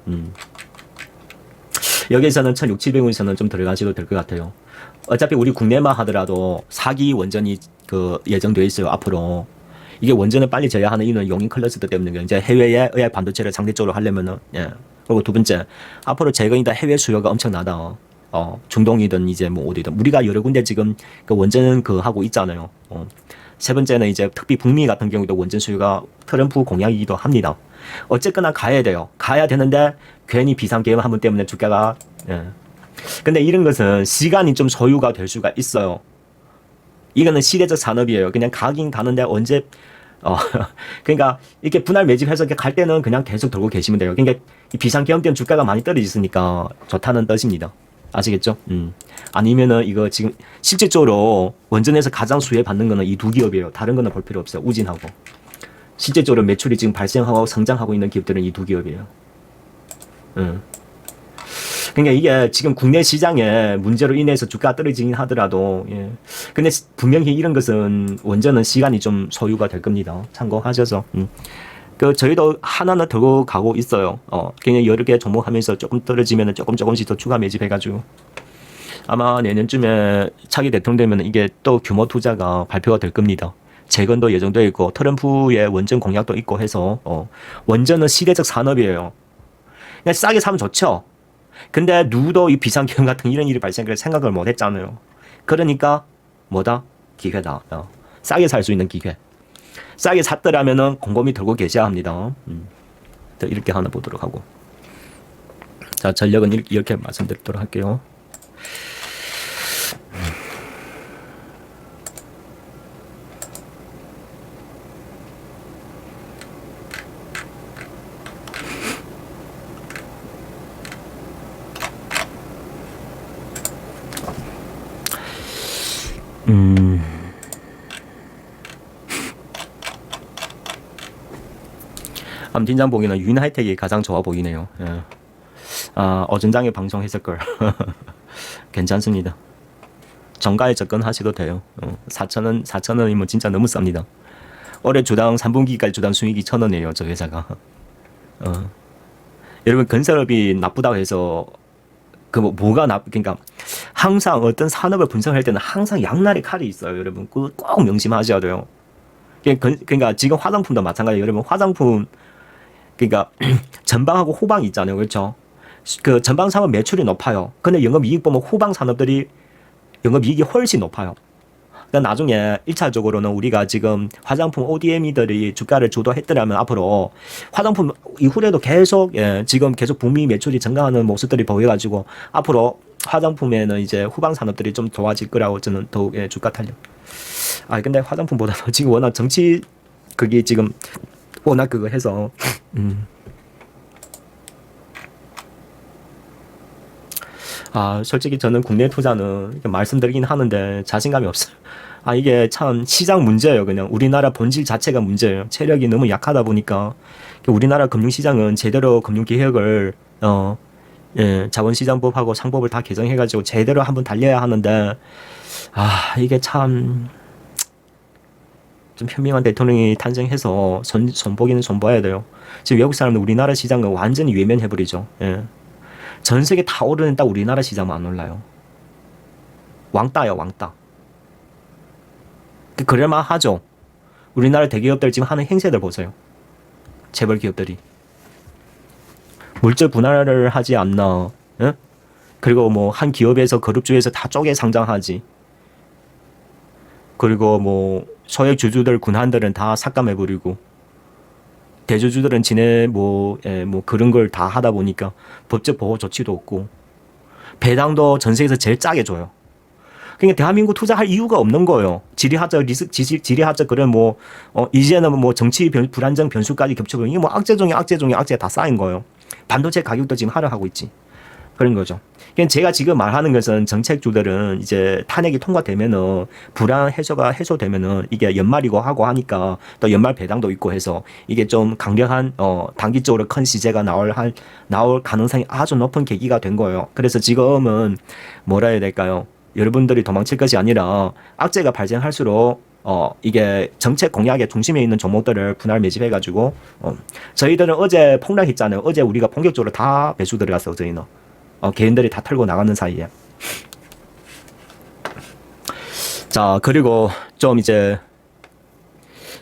여기서는 1,600~700원에서는 좀 들어가셔도 될 것 같아요. 어차피 우리 국내만 하더라도 4기 원전이 그 예정되어 있어요. 앞으로 이게 원전을 빨리 져야 하는 이유는 용인 클러스터 때문에 이제 해외에 의학 반도체를 상대적으로 하려면은 예. 그리고 두 번째 앞으로 재건이다 해외 수요가 엄청나다. 중동이든 이제 뭐 어디든 우리가 여러 군데 지금 그 원전 그 하고 있잖아요. 세 번째는 이제 특히 북미 같은 경우도 원전 수요가 트럼프 공약이기도 합니다. 어쨌거나 가야 돼요. 가야 되는데 괜히 비상계엄 한 번 때문에 주가가 예. 근데 이런 것은 시간이 좀 소요가 될 수가 있어요. 이거는 시대적 산업이에요. 그냥 가긴 가는데 언제 그러니까 이렇게 분할 매집해서 이렇게 갈 때는 그냥 계속 들고 계시면 돼요. 그러니까 이 비상계엄 때문에 주가가 많이 떨어졌으니까 좋다는 뜻입니다. 아시겠죠? 아니면은 이거 지금 실질적으로 원전에서 가장 수혜받는 거는 이 두 기업이에요. 다른 거는 볼 필요 없어요. 우진하고. 실질적으로 매출이 지금 발생하고 성장하고 있는 기업들은 이 두 기업이에요. 그러니까 이게 지금 국내 시장에 문제로 인해서 주가가 떨어지긴 하더라도, 예. 근데 분명히 이런 것은 원전은 시간이 좀 소요가 될 겁니다. 참고하셔서. 그 저희도 하나는 들고 가고 있어요. 그냥 여러 개 종목하면서 조금 떨어지면 조금씩 더 추가 매집해가지고 아마 내년쯤에 차기 대통령 되면 이게 또 규모 투자가 발표가 될 겁니다. 재건도 예정되어 있고 트럼프의 원전 공약도 있고 해서 원전은 시대적 산업이에요. 그냥 싸게 사면 좋죠. 근데 누구도 이 비상계엄 같은 이런 일이 발생할 생각을 못 했잖아요. 그러니까 뭐다? 기회다. 싸게 살 수 있는 기회. 싸게 샀더라면은 곰곰이 들고 계셔야 합니다. 이렇게 하나 보도록 하고. 자, 전력은 이렇게 말씀드리도록 할게요. 팀장 보기에는 윤하이텍이 가장 좋아 보이네요. 예. 어전장에 방송했을 걸. 괜찮습니다. 정가에 접근하셔도 돼요. 4,000원이면 진짜 너무 쌉니다. 올해 주당 3분기까지 주당 수익이 1,000원이에요. 저 회사가. 여러분 건설업이 나쁘다고 해서 그러니까 항상 어떤 산업을 분석할 때는 항상 양날의 칼이 있어요. 여러분 꼭 명심하셔야 돼요. 그러니까 지금 화장품도 마찬가지예요. 여러분 화장품 그러니까 전방하고 후방 있잖아요. 그렇죠? 그 전방 산업 매출이 높아요. 근데 영업이익 보면 후방 산업들이 영업이익이 훨씬 높아요. 그러니까 나중에 1차적으로는 우리가 지금 화장품 ODM들이 주가를 주도했더라면 앞으로 화장품 이후에도 계속 지금 계속 북미 매출이 증가하는 모습들이 보여가지고 앞으로 화장품에는 이제 후방 산업들이 좀 좋아질 거라고 저는 더욱 주가 탄력. 근데 화장품보다는 지금 워낙 정치 그게 지금 워낙 그거 해서 솔직히 저는 국내 투자는 말씀드리긴 하는데 자신감이 없어요. 이게 참 시장 문제예요. 그냥 우리나라 본질 자체가 문제예요. 체력이 너무 약하다 보니까 우리나라 금융시장은 제대로 금융개혁을 자본시장법하고 상법을 다 개정해가지고 제대로 한번 달려야 하는데 이게 참 좀 현명한 대통령이 탄생해서 손보기는 손봐야 돼요. 지금 외국 사람들 우리나라 시장은 완전히 외면해버리죠. 예. 전 세계 다 오르는 딱 우리나라 시장만 안 올라요. 왕따요, 왕따. 그럴만 하죠. 우리나라 대기업들 지금 하는 행세들 보세요. 재벌 기업들이. 물질 분할을 하지 않나. 예? 그리고 뭐 한 기업에서 그룹주에서 다 쪼개 상장하지. 그리고 뭐 소액 주주들 군한들은 다 삭감해버리고 대주주들은 뭐 그런 걸 다 하다 보니까 법적 보호 조치도 없고 배당도 전 세계에서 제일 짜게 줘요. 그러니까 대한민국 투자할 이유가 없는 거예요. 지리학적 지리학적 그런 이제는 뭐 정치 불안정 변수까지 겹쳐버리니 이게 뭐 악재 중에 악재가 다 쌓인 거예요. 반도체 가격도 지금 하락하고 있지. 그런 거죠. 그러니까 제가 지금 말하는 것은 정책주들은 이제 탄핵이 통과되면은 불안 해소되면은 이게 연말이고 하고 하니까 또 연말 배당도 있고 해서 이게 좀 강력한 단기적으로 큰 시세가 나올 가능성이 아주 높은 계기가 된 거예요. 그래서 지금은 뭐라 해야 될까요? 여러분들이 도망칠 것이 아니라 악재가 발생할수록 이게 정책 공약의 중심에 있는 종목들을 분할 매집해가지고, 저희들은 어제 폭락했잖아요. 어제 우리가 본격적으로 다 배수 들어갔어, 저희는. 개인들이 다 털고 나가는 사이에. 자, 그리고 좀 이제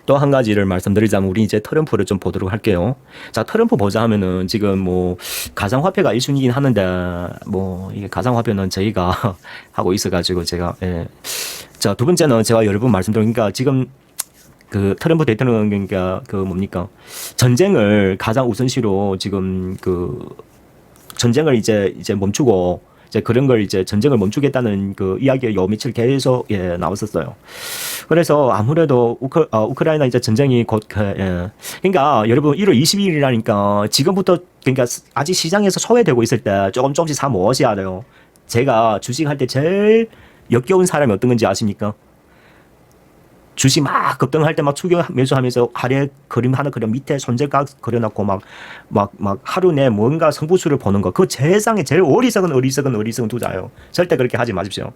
또 한 가지를 말씀드리자면 우리 이제 트럼프를 좀 보도록 할게요. 자, 트럼프 보자 하면은 지금 뭐 가상화폐가 1순위긴 하는데 뭐 이게 가상화폐는 저희가 하고 있어가지고 제가 자, 두 번째는 제가 여러 번 말씀드리니까 지금 그 트럼프 대통령 그러니까 그 뭡니까 전쟁을 가장 우선시로 지금 그 전쟁을 이제 멈추고 이제 그런 걸 이제 전쟁을 멈추겠다는 그 이야기가 요 며칠 계속 나왔었어요. 그래서 아무래도 우크라이나 이제 전쟁이 곧 그러니까 여러분 1월 22일이라니까 지금부터 그러니까 아직 시장에서 소외되고 있을 때 조금씩 사 모으셔야 돼요. 제가 주식할 때 제일 역겨운 사람이 어떤 건지 아십니까? 주식 막 급등할 때 막 추격 매수하면서 아래 그림 하나 그려 밑에 손절각 그려놨고 막 하루 내 뭔가 성부수를 보는 거. 그거 세상에 제일 어리석은 투자예요. 절대 그렇게 하지 마십시오.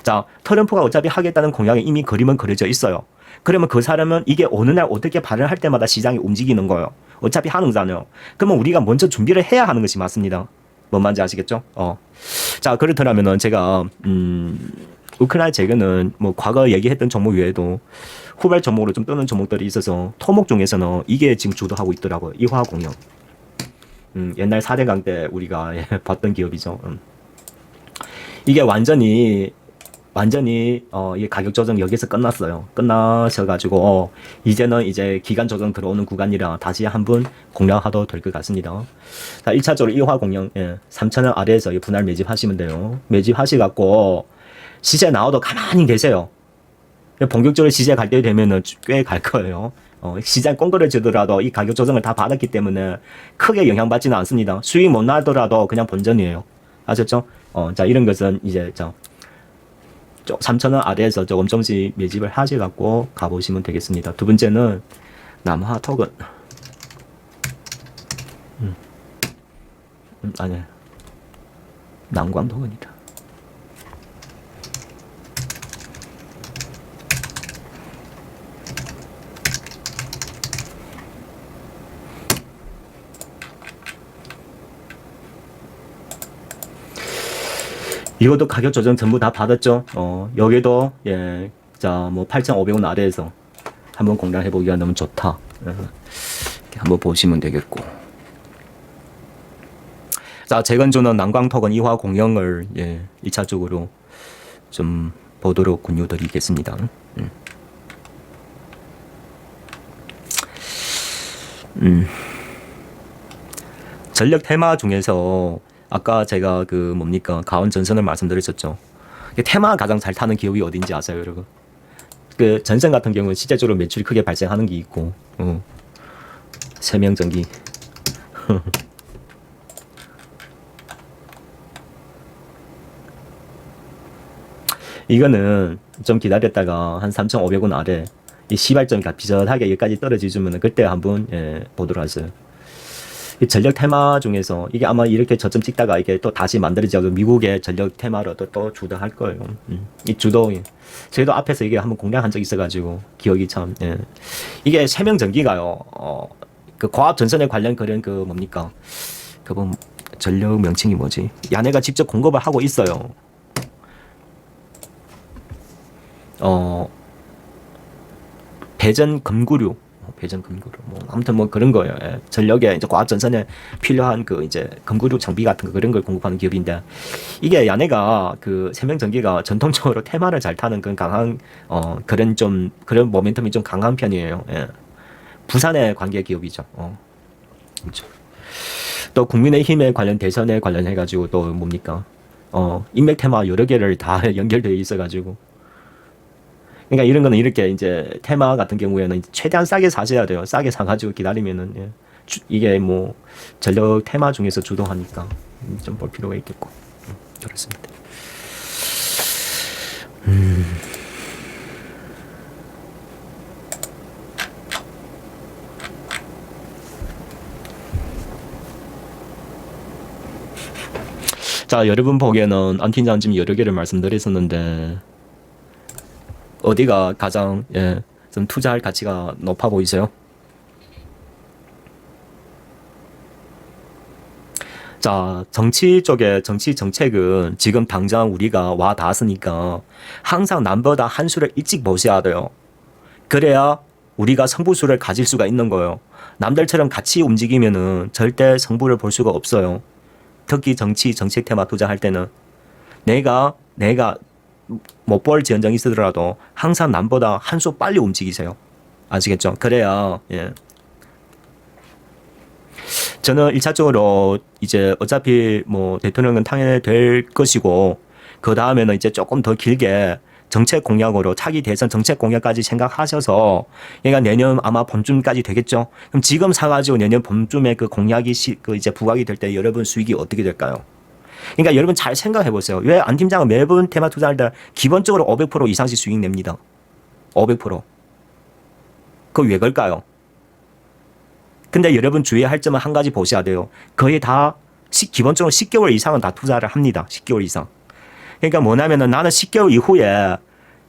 자, 트럼프가 어차피 하겠다는 공약에 이미 그림은 그려져 있어요. 그러면 그 사람은 이게 어느 날 어떻게 발언할 때마다 시장이 움직이는 거예요. 어차피 하는 거잖아요. 그러면 우리가 먼저 준비를 해야 하는 것이 맞습니다. 뭔 말인지 아시겠죠? 자, 그렇더라면은 제가 우크라이나 재건은 뭐 과거 얘기했던 종목 외에도 후발 종목으로 좀 뜨는 종목들이 있어서 토목 중에서는 이게 지금 주도하고 있더라고요. 이화공영. 옛날 4대강 때 우리가 봤던 기업이죠. 이게 완전히 이 가격 조정 여기서 끝났어요. 끝나셔가지고 이제는 이제 기간 조정 들어오는 구간이라 다시 한번 공략하도 될 것 같습니다. 자, 1차적으로 이화공영 3,000원 아래에서 분할 매집하시면 돼요. 매집하시갖고 시세 나와도 가만히 계세요. 본격적으로 시세 갈 때 되면은 꽤 갈 거예요. 시장 꽁그러지더라도 이 가격 조정을 다 받았기 때문에 크게 영향받지는 않습니다. 수익 못 나더라도 그냥 본전이에요. 아셨죠? 자, 이런 것은 이제 3,000원 아래에서 조금씩 매집을 하셔갖고 가보시면 되겠습니다. 두 번째는 남화 토건. 아니, 남광 토건이다. 이것도 가격 조정 전부 다 받았죠. 여기도 자, 뭐 8,500원 아래에서 한번 공략해 보기가 너무 좋다. 한번 보시면 되겠고. 자, 재건조는 난광토건 이화공영을 1차적으로 좀 보도록 권유드리겠습니다. 전력 테마 중에서 아까 제가 그 뭡니까 가온 전선을 말씀드렸었죠. 테마 가장 잘 타는 기업이 어딘지 아세요, 여러분? 그 전선 같은 경우는 실제적으로 매출이 크게 발생하는 게 있고, 세명전기. 이거는 좀 기다렸다가 한 3,500원 아래 이 시발점이 비슷하게 여기까지 떨어지면 그때 한번 보도록 하세요. 이 전력 테마 중에서 이게 아마 이렇게 저점 찍다가 이게 또 다시 만들어져서 미국의 전력 테마로 또 주도할 거예요. 이 주도 저희도 앞에서 이게 한번 공략한 적 있어가지고 기억이 참 이게 세명전기가요. 그 과학 전선에 관련 그런 그 뭡니까 그 전력 명칭이 뭐지? 야네가 직접 공급을 하고 있어요. 배전 금구류. 뭐 아무튼 뭐 그런 거예요. 전력에 이제 과학 전선에 필요한 그 이제 금구류 장비 같은 거 그런 걸 공급하는 기업인데 이게 야네가 그 세명전기가 전통적으로 테마를 잘 타는 그런 강한 그런 모멘텀이 좀 강한 편이에요. 부산의 관계 기업이죠. 그렇죠. 또 국민의힘에 관련 대선에 관련해 가지고 또 뭡니까 인맥 테마 여러 개를 다 연결되어 있어가지고. 그러니까 이런 거는 이렇게 이제 테마 같은 경우에는 최대한 싸게 사셔야 돼요. 싸게 사가지고 기다리면은 이게 뭐 전력 테마 중에서 주도하니까 좀 볼 필요가 있겠고 그렇습니다. 자, 여러분 보기에는 안티장점 여러 개를 말씀드렸었는데 어디가 가장 좀 투자할 가치가 높아 보이세요? 자, 정치 쪽에 정치 정책은 지금 당장 우리가 와 닿았으니까 항상 남보다 한 수를 일찍 보셔야 돼요. 그래야 우리가 승부수를 가질 수가 있는 거예요. 남들처럼 같이 움직이면은 절대 승부를 볼 수가 없어요. 특히 정치 정책 테마 투자할 때는 내가 못 볼지언정 있으더라도 항상 남보다 한 수 빨리 움직이세요. 아시겠죠? 그래야 저는 1차적으로 이제 어차피 뭐 대통령은 당연될 것이고 그 다음에는 이제 조금 더 길게 정책 공약으로 차기 대선 정책 공약까지 생각하셔서 얘가 내년 아마 봄쯤까지 되겠죠. 그럼 지금 사가지고 내년 봄쯤에 그 공약이 그 이제 부각이 될 때 여러분 수익이 어떻게 될까요? 그러니까 여러분 잘 생각해 보세요. 왜 안 팀장은 매번 테마 투자할 때 기본적으로 500% 이상씩 수익 냅니다. 500%. 그거 왜 걸까요? 근데 여러분 주의할 점은 한 가지 보셔야 돼요. 거의 다 기본적으로 10개월 이상은 다 투자를 합니다. 10개월 이상. 그러니까 뭐냐면은 나는 10개월 이후에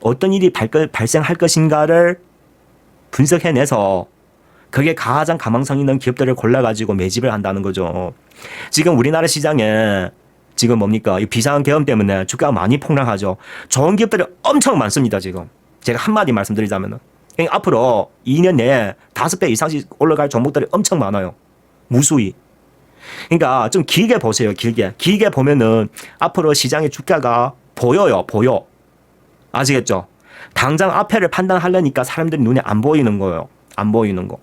어떤 일이 발생할 것인가를 분석해내서 그게 가장 가망성 있는 기업들을 골라가지고 매집을 한다는 거죠. 지금 우리나라 시장에 지금 뭡니까? 이 비상계엄 때문에 주가가 많이 폭락하죠. 좋은 기업들이 엄청 많습니다, 지금. 제가 한마디 말씀드리자면은. 그러니까 앞으로 2년 내에 5배 이상씩 올라갈 종목들이 엄청 많아요. 무수히. 그러니까 좀 길게 보세요, 길게. 길게 보면은 앞으로 시장의 주가가 보여요, 보여. 아시겠죠? 당장 앞에를 판단하려니까 사람들이 눈에 안 보이는 거예요. 안 보이는 거.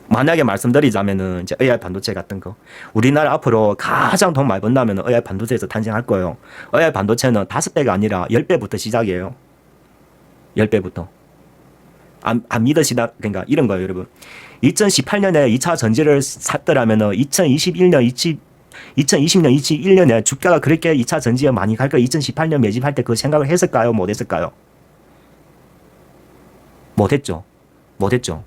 만약에 말씀드리자면은 이제 AI 반도체 같은 거. 우리나라 앞으로 가장 돈 많이 번다면 AI 반도체에서 탄생할 거예요. AI 반도체는 5배가 아니라 10배부터 시작이에요. 10배부터. 안 믿으시다, 그러니까 이런 거예요, 여러분. 2018년에 2차 전지를 샀더라면은 2020년, 21년에 주가가 그렇게 2차 전지에 많이 갈 거 2018년 매집할 때 그 생각을 했을까요? 못 했을까요? 못 했죠. 못 했죠.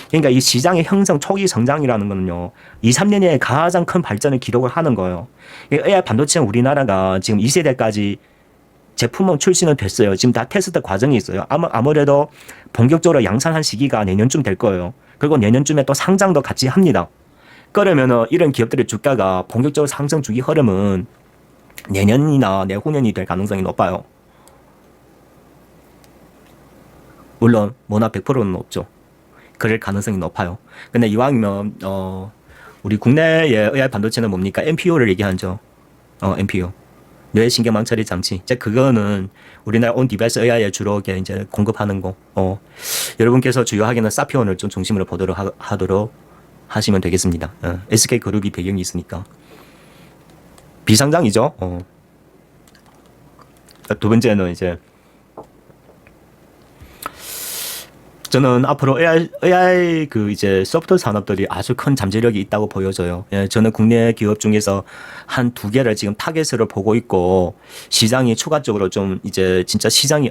그러니까 이 시장의 형성 초기 성장이라는 거는요, 2, 3년에 가장 큰 발전을 기록을 하는 거예요. AI 반도체는 우리나라가 지금 2세대까지 제품은 출시는 됐어요. 지금 다 테스트 과정이 있어요. 아무래도 본격적으로 양산한 시기가 내년쯤 될 거예요. 그리고 내년쯤에 또 상장도 같이 합니다. 그러면은 이런 기업들의 주가가 본격적으로 상승 주기 흐름은 내년이나 내후년이 될 가능성이 높아요. 물론 뭐나 100%는 없죠. 그럴 가능성이 높아요. 근데 이왕이면 우리 국내의 AI 반도체는 뭡니까? NPU를 얘기하죠. NPU. 뇌신경망 처리 장치. 이제 그거는 우리나라 온 디바이스 AI에 주로 이제 공급하는 거. 여러분께서 주요하게는 사피온을 좀 중심으로 보도록 하도록 하시면 되겠습니다. SK 그룹이 배경이 있으니까. 비상장이죠. 두 번째는 이제 저는 앞으로 AI 그 이제 소프트웨어 산업들이 아주 큰 잠재력이 있다고 보여져요. 예, 저는 국내 기업 중에서 한 2개를 지금 타겟으로 보고 있고 시장이 추가적으로 좀 이제 진짜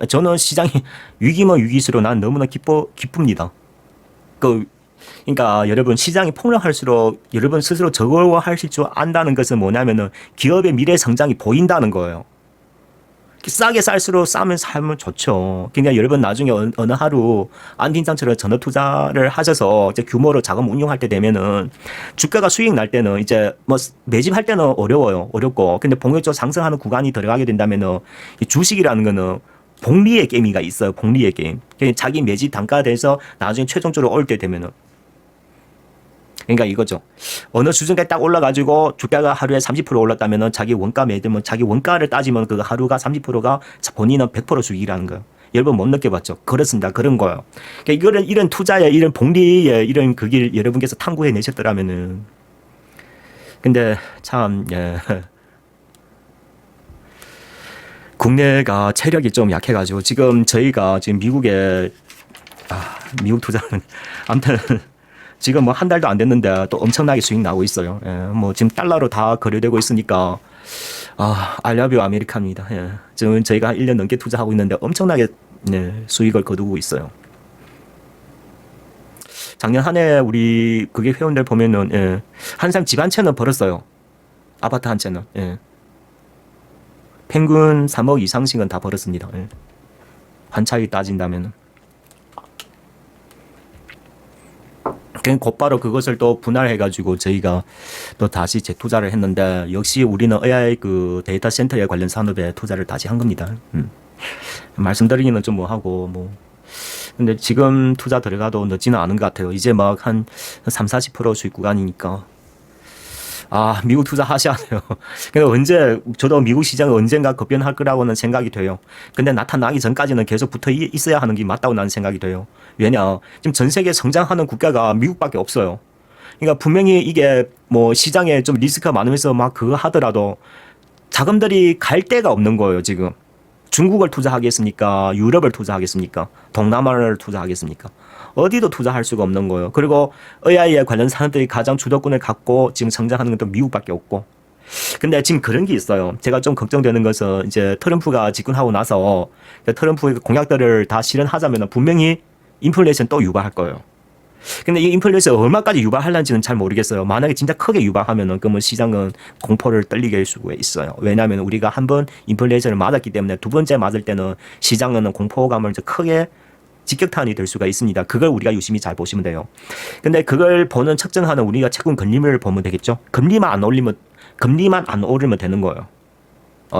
저는 시장이 위기면 위기수로 난 너무나 기쁩니다. 그러니까 여러분 시장이 폭락할수록 여러분 스스로 저거하실 줄 안다는 것은 뭐냐면은 기업의 미래 성장이 보인다는 거예요. 싸게 쌀수록 싸면 살면 좋죠. 그러니까 여러분 나중에 어느 하루 안팀장처럼 전업 투자를 하셔서 이제 규모로 자금 운용할 때 되면은 주가가 수익 날 때는 이제 뭐 매집할 때는 어렵고 근데 본격적으로 상승하는 구간이 들어가게 된다면은 이 주식이라는 거는 복리의 게임이가 있어요. 복리의 게임. 그러니까 자기 매집 단가에 대해서 나중에 최종적으로 올 때 되면은 그러니까 이거죠. 어느 수준까지 딱 올라가지고 주가가 하루에 30% 올랐다면은 자기 원가 매들면 자기 원가를 따지면 그 하루가 30%가 본인은 100% 수익이라는 거예요. 여러분 못 느껴봤죠? 그렇습니다. 그런 거예요. 그러니까 이런 투자에 이런 복리에 이런 그 길 여러분께서 탐구해 내셨더라면은 근데 참 국내가 체력이 좀 약해가지고 지금 저희가 지금 미국에 미국 투자는 아무튼 지금 뭐 한 달도 안 됐는데 또 엄청나게 수익 나고 있어요. 예, 뭐 지금 달러로 다 거래되고 있으니까 I love you 아메리카입니다. 예, 지금 저희가 한 1년 넘게 투자하고 있는데 엄청나게 수익을 거두고 있어요. 작년 한 해 우리 그게 회원들 보면은 한 사람 집 한 채는 벌었어요. 아파트 한 채는. 평균 3억 이상씩은 다 벌었습니다. 예. 환차익 따진다면은. 그냥 곧바로 그것을 또 분할해가지고 저희가 또 다시 재투자를 했는데, 역시 우리는 AI 그 데이터 센터에 관련 산업에 투자를 다시 한 겁니다. 말씀드리기는 좀 뭐하고, 뭐. 근데 지금 투자 들어가도 늦지는 않은 것 같아요. 이제 막 한 30-40% 수익 구간이니까. 아, 미국 투자 하셔야 돼요. 근데 언제, 저도 미국 시장은 언젠가 급변할 거라고는 생각이 돼요. 근데 나타나기 전까지는 계속 붙어 있어야 하는 게 맞다고 나는 생각이 돼요. 왜냐, 지금 전 세계 성장하는 국가가 미국밖에 없어요. 그러니까 분명히 이게 뭐 시장에 좀 리스크가 많으면서 막 그거 하더라도 자금들이 갈 데가 없는 거예요, 지금. 중국을 투자하겠습니까? 유럽을 투자하겠습니까? 동남아를 투자하겠습니까? 어디도 투자할 수가 없는 거예요. 그리고 AI에 관련 산업들이 가장 주도권을 갖고 지금 성장하는 건 또 미국밖에 없고. 근데 지금 그런 게 있어요. 제가 좀 걱정되는 것은 이제 트럼프가 집권하고 나서 트럼프의 공약들을 다 실현하자면 분명히 인플레이션 또 유발할 거예요. 근데 이 인플레이션 얼마까지 유발하려는지는 잘 모르겠어요. 만약에 진짜 크게 유발하면은 그러면 시장은 공포를 떨리게 할 수가 있어요. 왜냐하면 우리가 한 번 인플레이션을 맞았기 때문에 두 번째 맞을 때는 시장은 공포감을 이제 크게 직격탄이 될 수가 있습니다. 그걸 우리가 유심히 잘 보시면 돼요. 근데 그걸 보는 측정하는 우리가 채권 금리를 보면 되겠죠. 금리만 안 오르면 되는 거예요.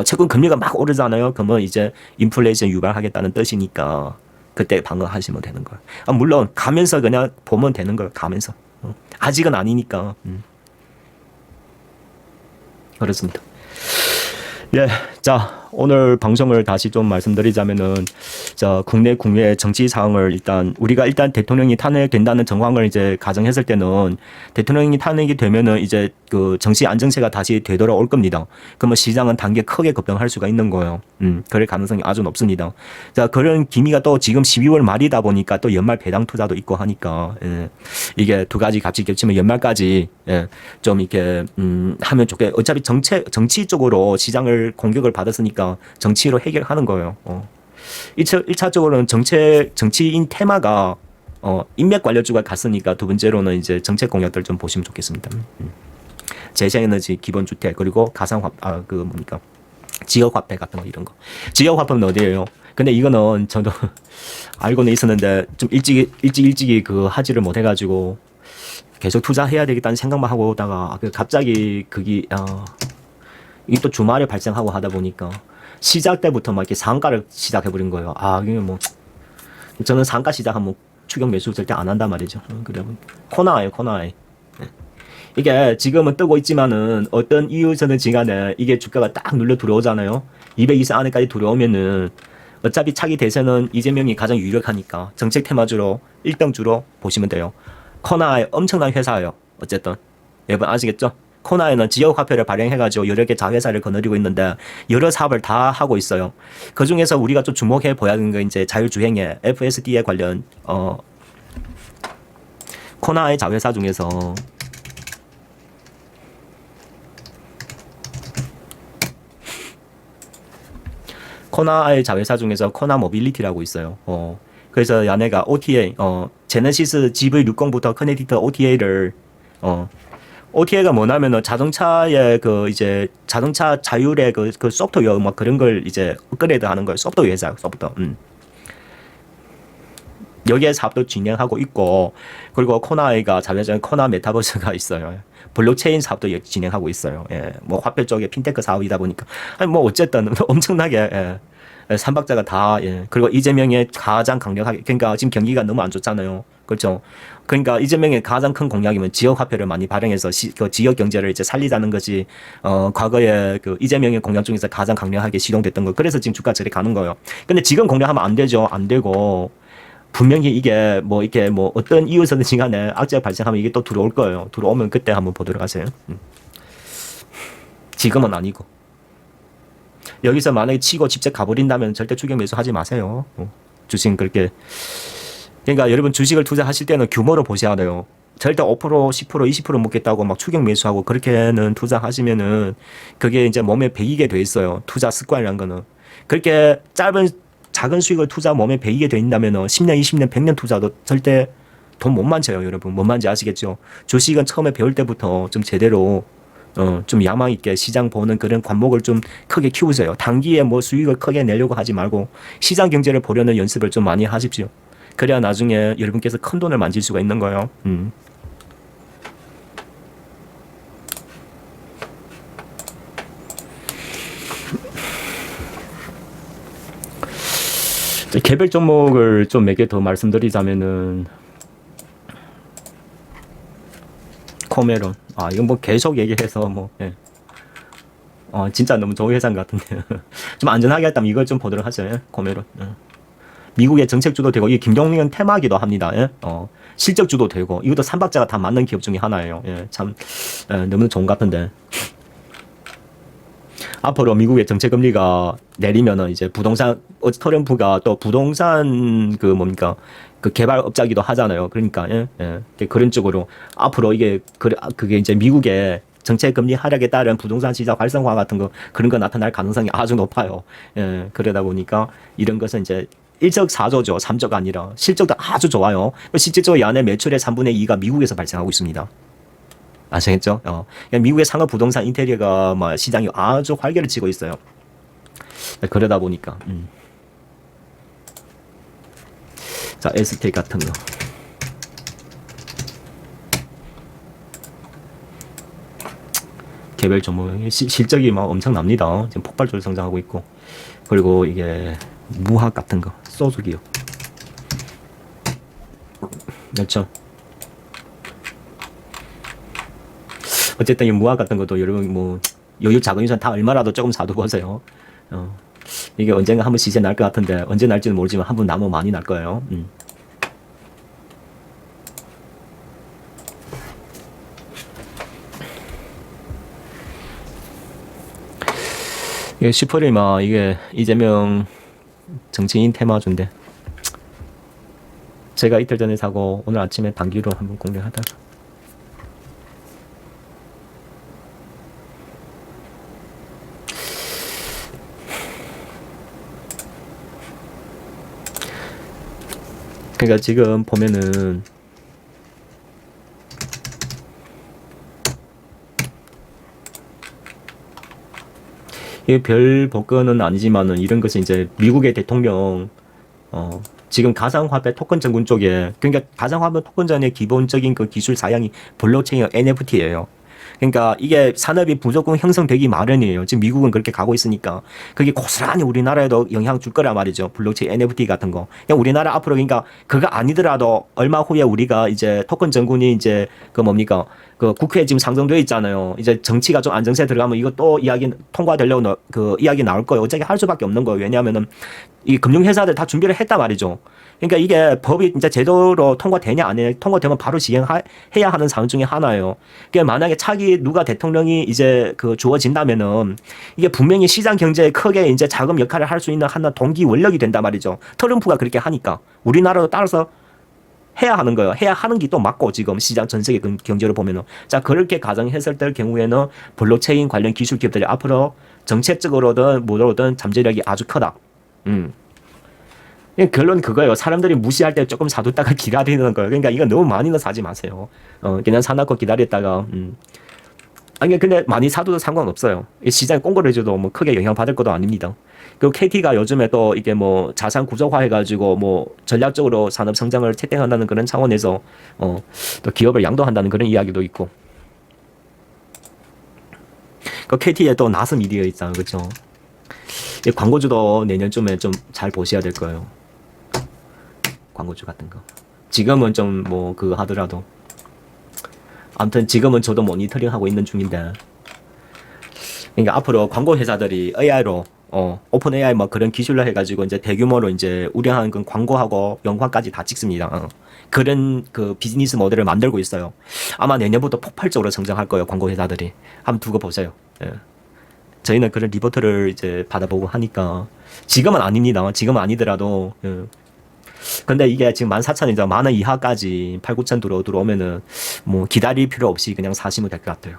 채권 금리가 막 오르잖아요. 그러면 이제 인플레이션 유발하겠다는 뜻이니까 그때 방어하시면 되는 거예요. 물론 가면서 그냥 보면 되는 거예요. 가면서. 아직은 아니니까. 그렇습니다. 예, 자, 오늘 방송을 다시 좀 말씀드리자면은, 국내 국외 정치 상황을 우리가 대통령이 탄핵된다는 정황을 이제 가정했을 때는, 대통령이 탄핵이 되면은 이제 그 정치 안정세가 다시 되돌아올 겁니다. 그러면 시장은 단계 크게 급등할 수가 있는 거예요. 그럴 가능성이 아주 높습니다. 자, 그런 기미가 또 지금 12월 말이다 보니까 또 연말 배당 투자도 있고 하니까, 이게 두 가지 같이 겹치면 연말까지, 좀 이렇게, 하면 좋게, 어차피 정치 쪽으로 시장을 공격을 받았으니까 정치로 해결하는 거예요. 1차적으로는 정치인 테마가 인맥 관련주가 갔으니까 두 번째로는 이제 정책 공약들 좀 보시면 좋겠습니다. 재생에너지, 기본주택, 그리고 가상화폐, 지역화폐 같은 거 이런 거. 지역화폐는 어디예요? 근데 이거는 저도 알고는 있었는데 좀 일찍이 그 하지를 못 해가지고 계속 투자해야 되겠다는 생각만 하고 오다가 갑자기 이게 또 주말에 발생하고 하다 보니까 시작 때부터 막 이렇게 상가를 시작해버린 거예요. 이게 뭐 저는 상가 시작하면 추격 매수 절대 안 한단 말이죠. 그래 코나예요. 이게 지금은 뜨고 있지만은 어떤 이유에서는 간에 이게 주가가 딱 눌러 들어오잖아요. 220 안에까지 들어오면은 어차피 차기 대선은 이재명이 가장 유력하니까 정책 테마주로 1등주로 보시면 돼요. 코나의 엄청난 회사예요. 어쨌든 여러분 아시겠죠? 코나에는 지역화폐를 발행해가지고 여러 개 자회사를 거느리고 있는데 여러 사업을 다 하고 있어요. 그 중에서 우리가 좀 주목해 보야 하는 게 이제 자율주행에 FSD에 관련 코나의 자회사 중에서 코나의 자회사 중에서 코나 모빌리티라고 있어요. 그래서 얘네가 OTA, 제네시스 GV60부터 커넥티터 OTA를 OTA가 뭐냐면은 자동차의 자동차 자율의 그 소프트웨어 막 그런 걸 이제 업그레이드 하는 거예요. 소프트웨어 회사, 소프트웨어. 여기에 사업도 진행하고 있고, 그리고 코나이가 자회사에 코나 메타버스가 있어요. 블록체인 사업도 진행하고 있어요. 뭐 화폐 쪽에 핀테크 사업이다 보니까. 뭐 어쨌든 엄청나게, 삼박자가 다, 그리고 이재명의 가장 강력하게, 그러니까 지금 경기가 너무 안 좋잖아요. 그렇죠. 그러니까 이재명의 가장 큰 공약이면 지역 화폐를 많이 발행해서 그 지역 경제를 이제 살리자는 것이 과거에 그 이재명의 공약 중에서 가장 강력하게 시동됐던 거. 그래서 지금 주가 저리 가는 거예요. 근데 지금 공략하면 안 되죠. 안 되고 분명히 이게 뭐 이렇게 뭐 어떤 이유에서든지 간에 악재가 발생하면 이게 또 들어올 거예요. 들어오면 그때 한번 보도록 하세요. 지금은 아니고. 여기서 만약에 치고 직접 가버린다면 절대 추격 매수하지 마세요. 주식 그렇게. 그러니까 여러분 주식을 투자하실 때는 규모로 보셔야 돼요. 절대 5%, 10%, 20% 먹겠다고 막 추격 매수하고 그렇게는 투자하시면은 그게 이제 몸에 배이게 돼 있어요. 투자 습관이란 거는. 그렇게 작은 수익을 투자 몸에 배이게 돼 있다면은 10년, 20년, 100년 투자도 절대 돈 못 만져요, 여러분. 못 만지 아시겠죠? 주식은 처음에 배울 때부터 좀 제대로 좀 야망 있게 시장 보는 그런 관목을 좀 크게 키우세요. 단기에 뭐 수익을 크게 내려고 하지 말고 시장 경제를 보려는 연습을 좀 많이 하십시오. 그래야 나중에 여러분께서 큰 돈을 만질 수가 있는 거예요. 개별 종목을 좀 몇 개 더 말씀드리자면은 코메론. 이건 뭐 계속 얘기해서 뭐 예. 진짜 너무 좋은 회사 같은데 좀 안전하게 했다면 이걸 좀 보도록 하죠. 예? 코메론. 미국의 정책 주도 되고 이게 김경련 테마기도 합니다. 예? 실적 주도 되고 이것도 삼박자가 다 맞는 기업 중에 하나예요. 예, 참 너무 좋은 것 같은데 앞으로 미국의 정책 금리가 내리면은 이제 부동산 트럼프가 또 부동산 그 뭡니까 그 개발업자기도 하잖아요. 그러니까 그런 쪽으로 앞으로 이게 그게 이제 미국의 정책 금리 하락에 따른 부동산 시장 활성화 같은 거 그런 거 나타날 가능성이 아주 높아요. 그러다 보니까 이런 것은 이제 일석사조죠. 삼조가 아니라 실적도 아주 좋아요. 실질적으로 이 안에 매출의 3분의 2가 미국에서 발생하고 있습니다. 아시겠죠? 미국의 상업 부동산 인테리어가 뭐 시장이 아주 활기를 치고 있어요. 그러다 보니까 자 에스테이트 같은 거 개별 종목 실적이 막 엄청납니다. 지금 폭발적으로 성장하고 있고 그리고 이게 무학 같은 거 소주 기업 그렇죠. 어쨌든 이 무학 같은 것도 여러분 뭐 여유 자금 유산 다 얼마라도 조금 사두보세요. 이게 언젠가 한번 시세 날 것 같은데 언제 날지는 모르지만 한 번 나면 많이 날 거예요. 이게 슈퍼리마 이게 이재명 정치인 테마주인데 제가 이틀 전에 사고 오늘 아침에 단기로 한번 공략하다가 그러니까 지금 보면은 이게 별 복권은 아니지만은 이런 것은 이제 미국의 대통령 지금 가상화폐 토큰 전군 쪽에 그러니까 가상화폐 토큰전의 기본적인 그 기술 사양이 블록체인 NFT예요. 그러니까 이게 산업이 무조건 형성되기 마련이에요. 지금 미국은 그렇게 가고 있으니까 그게 고스란히 우리나라에도 영향 줄 거란 말이죠. 블록체인 NFT 같은 거. 그냥 우리나라 앞으로 그러니까 그거 아니더라도 얼마 후에 우리가 이제 토큰 전군이 이제 그 뭡니까 그 국회에 지금 상정되어 있잖아요. 이제 정치가 좀 안정세에 들어가면 이거 또 이야기 통과되려고 그 이야기 나올 거예요. 어차피 할 수밖에 없는 거예요. 왜냐하면은 이 금융회사들 다 준비를 했단 말이죠. 그러니까 이게 법이 진짜 제대로 통과되냐 안 되냐 통과되면 바로 시행해야 하는 사항 중에 하나예요. 그러니까 만약에 차기 누가 대통령이 이제 그 주어진다면은 이게 분명히 시장 경제에 크게 이제 자금 역할을 할 수 있는 하나 동기 원력이 된단 말이죠. 트럼프가 그렇게 하니까 우리나라도 따라서 해야 하는 거예요. 해야 하는 게 또 맞고 지금 시장 전 세계 경제로 보면은 자 그렇게 가정했을 때 경우에는 블록체인 관련 기술 기업들이 앞으로 정책적으로든 뭐로든 잠재력이 아주 크다. 결론 그거예요. 사람들이 무시할 때 조금 사뒀다가 기다리는 거예요. 그러니까 이거 너무 많이는 사지 마세요. 그냥 사놓고 기다렸다가 아니 근데 많이 사도 상관없어요. 시장에 꽁고해줘도 뭐 크게 영향 받을 것도 아닙니다. 그리고 KT가 요즘에 또 이게 뭐 자산 구조화 해가지고 뭐 전략적으로 산업 성장을 채택한다는 그런 차원에서 또 기업을 양도한다는 그런 이야기도 있고. 그 KT에 또 나스 미디어 있잖아요, 그렇죠? 광고주도 내년쯤에 좀 잘 보셔야 될 거예요. 광고주 같은 거. 지금은 좀 뭐 그거 하더라도. 아무튼 지금은 저도 모니터링 하고 있는 중인데. 그러니까 앞으로 광고 회사들이 AI로 오픈 AI 뭐 그런 기술로 해가지고 이제 대규모로 이제 우량한 그 광고하고 영화까지 다 찍습니다. 그런 그 비즈니스 모델을 만들고 있어요. 아마 내년부터 폭발적으로 성장할 거예요. 광고 회사들이. 한번 두고 보세요. 예. 저희는 그런 리포트를 이제 받아보고 하니까 지금은 아닙니다. 지금은 아니더라도 근데 이게 지금 14,000원 이제 10,000원 이하까지 8,9,000 들어오면은 뭐 기다릴 필요 없이 그냥 사시면 될 것 같아요.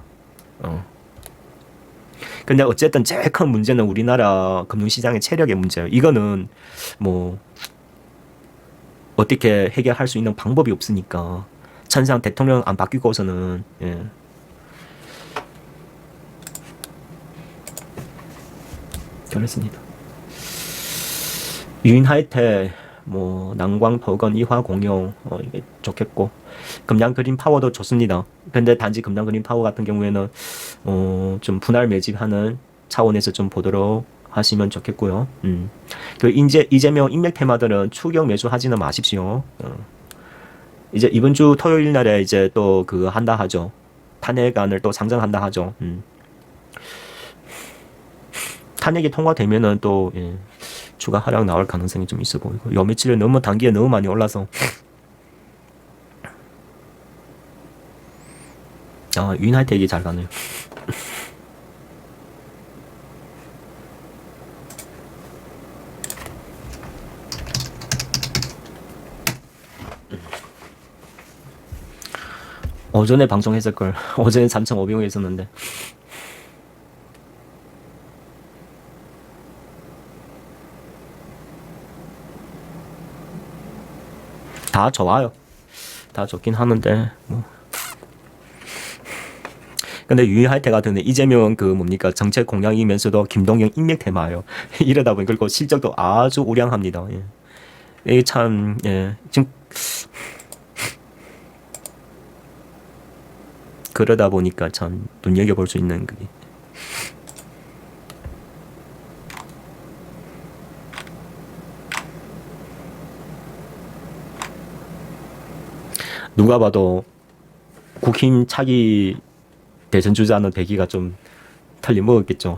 근데 어쨌든 제일 큰 문제는 우리나라 금융시장의 체력의 문제예요. 이거는 뭐 어떻게 해결할 수 있는 방법이 없으니까 천상 대통령 안 바뀌고서는 그렇습니다. 유인하이테 뭐 난광 포건 이화 공용 이게 좋겠고 금양 그린 파워도 좋습니다. 근데 단지 금양 그린 파워 같은 경우에는 좀 분할 매집하는 차원에서 좀 보도록 하시면 좋겠고요. 그 이재명 인맥 테마들은 추경 매수 하지는 마십시오. 이제 이번 주 토요일 날에 이제 또 그 한다 하죠. 탄핵안을 또 상정한다 하죠. 탄핵이 통과되면은 또 예, 추가 하락 나올 가능성이 좀 있어 보이고 요 며칠에 너무 단기에 너무 많이 올라서 유인하이테 얘기 잘 가네요. 오전에 방송했을걸. 어제는 3,500원 있었는데. 다 좋아요. 다 좋긴 하는데, 뭐. 근데 유의할 때 같은데, 이재명은 그 뭡니까, 정책 공약이면서도 김동연 인맥 테마예요. 이러다 보니, 그리고 실적도 아주 우량합니다. 예. 이게 참, 예. 지금, 그러다 보니까 참 눈여겨볼 수 있는 그게. 누가 봐도 국힘 차기 대선 주자는 되기가 좀 틀림없겠죠.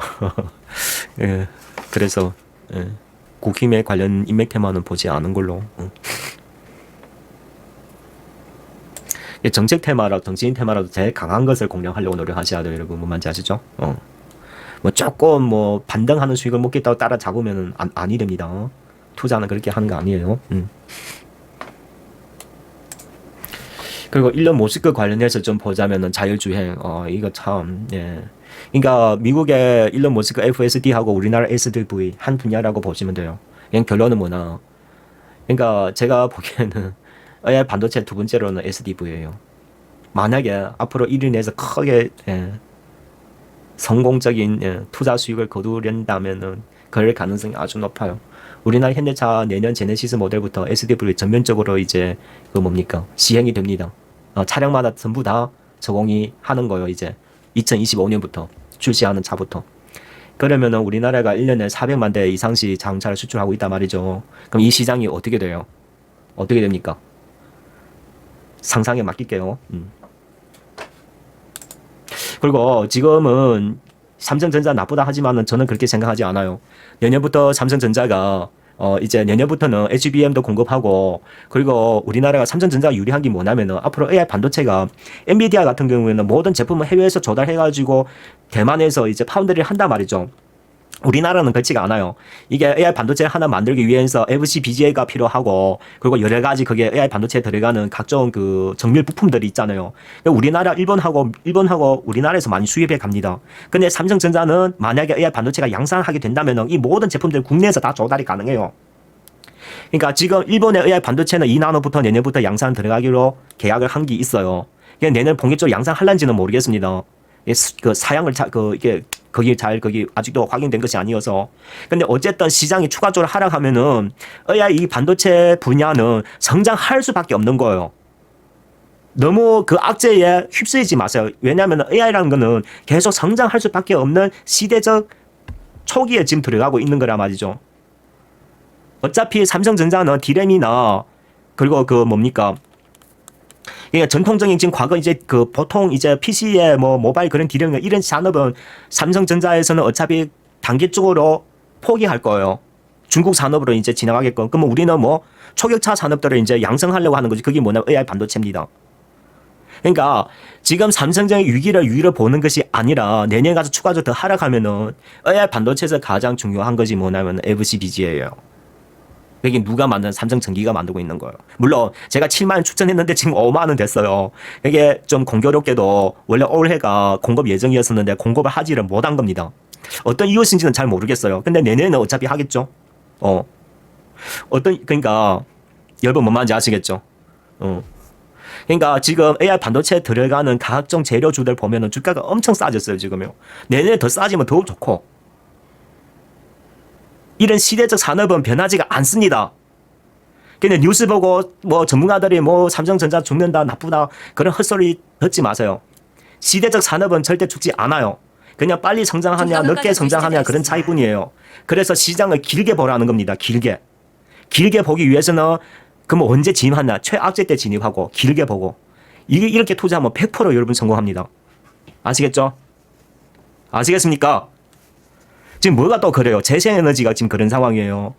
예, 그래서 예, 국힘에 관련 인맥 테마는 보지 않은 걸로. 정책 테마라도 정치인 테마라도 제일 강한 것을 공략하려고 노력하셔야 돼요, 여러분. 뭔지 아시죠? 뭐 조금 뭐 반등하는 수익을 먹겠다고 따라 잡으면 아니 됩니다. 투자는 그렇게 하는 거 아니에요. 그리고 일론 머스크 관련해서 좀 보자면은 자율주행, 이거 참, 예. 그러니까 미국의 일론 머스크 FSD하고 우리나라 SDV 한 분야라고 보시면 돼요. 그냥 결론은 뭐나. 그러니까 제가 보기에는 AI 반도체 두 번째로는 SDV예요. 만약에 앞으로 1년 내에서 크게 예, 성공적인 예, 투자 수익을 거두련다면은 그럴 가능성이 아주 높아요. 우리나라 현대차 내년 제네시스 모델부터 SDV 전면적으로 이제 그 뭡니까 시행이 됩니다. 차량마다 전부 다 적용이 하는 거예요. 이제 2025년부터 출시하는 차부터. 그러면은 우리나라가 1년에 400만 대 이상씩 자동차를 수출하고 있단 말이죠. 그럼 이 시장이 어떻게 돼요? 어떻게 됩니까? 상상에 맡길게요. 그리고 지금은 삼성전자 나쁘다 하지만은 저는 그렇게 생각하지 않아요. 내년부터 삼성전자가 이제 내년부터는 HBM도 공급하고 그리고 우리나라가 삼성전자가 유리한 게 뭐냐면은 앞으로 AI 반도체가 엔비디아 같은 경우에는 모든 제품을 해외에서 조달해가지고 대만에서 이제 파운드리를 한단 말이죠. 우리나라는 그렇지가 않아요. 이게 AI 반도체 하나 만들기 위해서 FC BGA가 필요하고 그리고 여러 가지 그게 AI 반도체에 들어가는 각종 그 정밀 부품들이 있잖아요. 우리나라 일본하고 우리나라에서 많이 수입해 갑니다. 근데 삼성전자는 만약에 AI 반도체가 양산하게 된다면 이 모든 제품들 국내에서 다 조달이 가능해요. 그러니까 지금 일본의 AI 반도체는 2나노부터 내년부터 양산 들어가기로 계약을 한 게 있어요. 내년 본격적으로 양산할란지는 모르겠습니다. 그 사양을 이게 거기 아직도 확인된 것이 아니어서. 근데 어쨌든 시장이 추가적으로 하락하면은 AI 이 반도체 분야는 성장할 수밖에 없는 거예요. 너무 그 악재에 휩쓸리지 마세요. 왜냐하면 AI라는 거는 계속 성장할 수밖에 없는 시대적 초기에 지금 들어가고 있는 거란 말이죠. 어차피 삼성전자는 디램이나 그리고 그 뭡니까? 그러니까 전통적인 지금 과거 이제 그 보통 이제 PC에 뭐 모바일 그런 디램 이런 산업은 삼성전자에서는 어차피 단기적으로 포기할 거예요. 중국 산업으로 이제 진행하겠건. 그러면 우리는 뭐 초격차 산업들을 이제 양성하려고 하는 거지. 그게 뭐냐면 AI 반도체입니다. 그러니까 지금 삼성전자의 위기를 보는 것이 아니라 내년 가서 추가적으로 더 하락하면은 AI 반도체에서 가장 중요한 것이 뭐냐면 FCBGA예요. 이게 누가 만든 삼성전기가 만들고 있는 거예요. 물론 제가 7만 원 추천했는데 지금 5만 원 됐어요. 이게 좀 공교롭게도 원래 올해가 공급 예정이었었는데 공급을 하지를 못한 겁니다. 어떤 이유인지는 잘 모르겠어요. 근데 내년에는 어차피 하겠죠. 그러니까 여러분 뭔 말인지 아시겠죠? 그러니까 지금 AI 반도체에 들어가는 각종 재료주들 보면은 주가가 엄청 싸졌어요, 지금요. 내년에 더 싸지면 더 좋고. 이런 시대적 산업은 변하지가 않습니다. 그냥 뉴스 보고 뭐 전문가들이 뭐 삼성전자 죽는다 나쁘다 그런 헛소리 듣지 마세요. 시대적 산업은 절대 죽지 않아요. 그냥 빨리 성장하냐 늦게 성장하냐 그런 차이뿐이에요. 그래서 시장을 길게 보라는 겁니다. 길게 보기 위해서는 그럼 언제 진입하냐 최악재 때 진입하고 길게 보고 이렇게 투자하면 100% 여러분 성공합니다. 아시겠죠? 아시겠습니까? 지금 뭐가 또 그래요? 재생에너지가 지금 그런 상황이에요.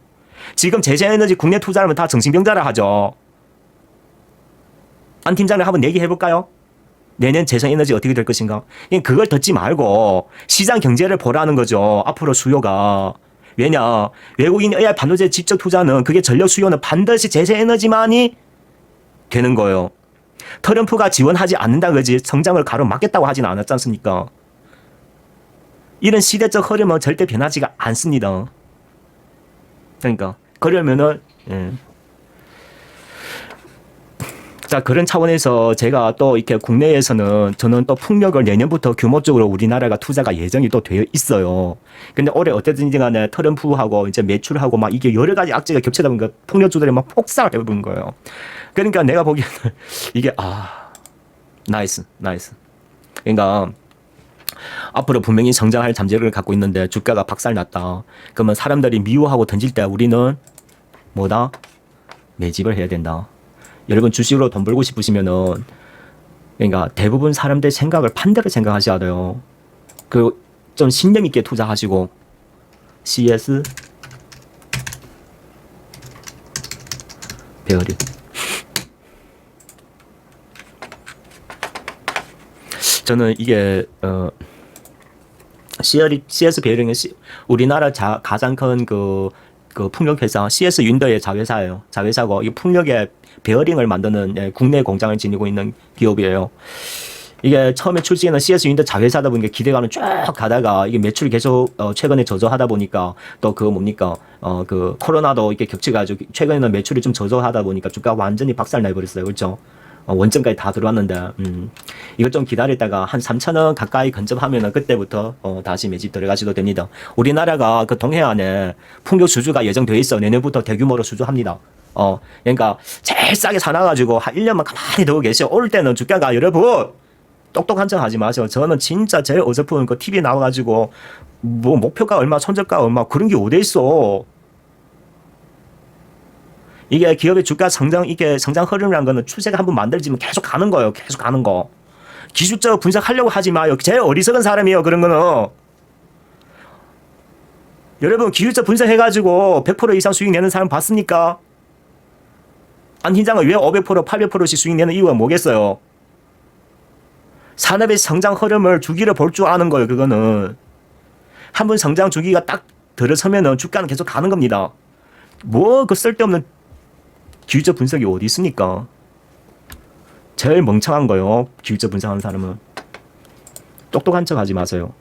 지금 재생에너지 국내 투자하면 다 정신병자라 하죠. 안 팀장님 한번 얘기해볼까요? 내년 재생에너지 어떻게 될 것인가? 그걸 듣지 말고 시장 경제를 보라는 거죠. 앞으로 수요가. 왜냐? 외국인 AI 반도체 직접 투자는 그게 전력 수요는 반드시 재생에너지만이 되는 거예요. 트럼프가 지원하지 않는다 그러지 성장을 가로막겠다고 하진 않았지 않습니까? 이런 시대적 흐름은 절대 변하지가 않습니다. 그러니까 그러면은 자 그런 차원에서 제가 또 이렇게 국내에서는 저는 또 풍력을 내년부터 규모적으로 우리나라가 투자가 예정이 또 되어 있어요. 근데 올해 어쨌든지 간에 트럼프하고 이제 매출하고 막 이게 여러 가지 악재가 겹치다 보니까 풍력주들이 막 폭삭을 해버린 거예요. 그러니까 내가 보기에는 이게 나이스. 그러니까 앞으로 분명히 성장할 잠재력을 갖고 있는데 주가가 박살났다. 그러면 사람들이 미워하고 던질 때 우리는 뭐다? 매집을 해야 된다. 여러분 주식으로 돈 벌고 싶으시면은 그러니까 대부분 사람들 생각을 반대로 생각하셔야 돼요. 그 좀 신념 있게 투자하시고 CS 베어링 저는 이게 CS 베어링은 우리나라 가장 큰 그 풍력 회사 CS 윈더의 자회사예요. 자회사고 이 풍력의 베어링을 만드는 국내 공장을 지니고 있는 기업이에요. 이게 처음에 출시에는 CS 윈더 자회사다 보니까 기대감은 쭉 가다가 이게 매출이 계속 최근에 저조하다 보니까 또 그 뭡니까 그 코로나도 이렇게 겹쳐가지고 최근에는 매출이 좀 저조하다 보니까 주가 완전히 박살 나버렸어요. 그렇죠? 원점까지 다 들어왔는데 이걸 좀 기다리다가 한 3,000원 가까이 근접하면은 그때부터 다시 매집 들어가셔도 됩니다. 우리나라가 그 동해안에 풍력 수주가 예정되어 있어. 내년부터 대규모로 수주합니다. 그러니까 제일 싸게 사놔가지고 한 1년만 가만히 두고 계셔. 올 때는 주가가 여러분 똑똑한 척 하지 마세요. 저는 진짜 제일 어설픈 그 TV 나와가지고 뭐 목표가 얼마, 손절가 얼마 그런 게 어디 있어. 이게 기업의 주가 성장, 이게 성장 흐름이라는 거는 추세가 한번 만들어지면 계속 가는 거예요. 계속 가는 거. 기술적 분석하려고 하지 마요. 제일 어리석은 사람이에요. 그런 거는. 여러분 기술적 분석해가지고 100% 이상 수익 내는 사람 봤습니까? 안 팀장은 왜 500%, 800%씩 수익 내는 이유가 뭐겠어요? 산업의 성장 흐름을 주기를 볼 줄 아는 거예요. 그거는. 한번 성장 주기가 딱 들어서면은 주가는 계속 가는 겁니다. 뭐 그 쓸데없는 기술적 분석이 어디 있습니까? 제일 멍청한 거요. 기술적 분석하는 사람은. 똑똑한 척 하지 마세요.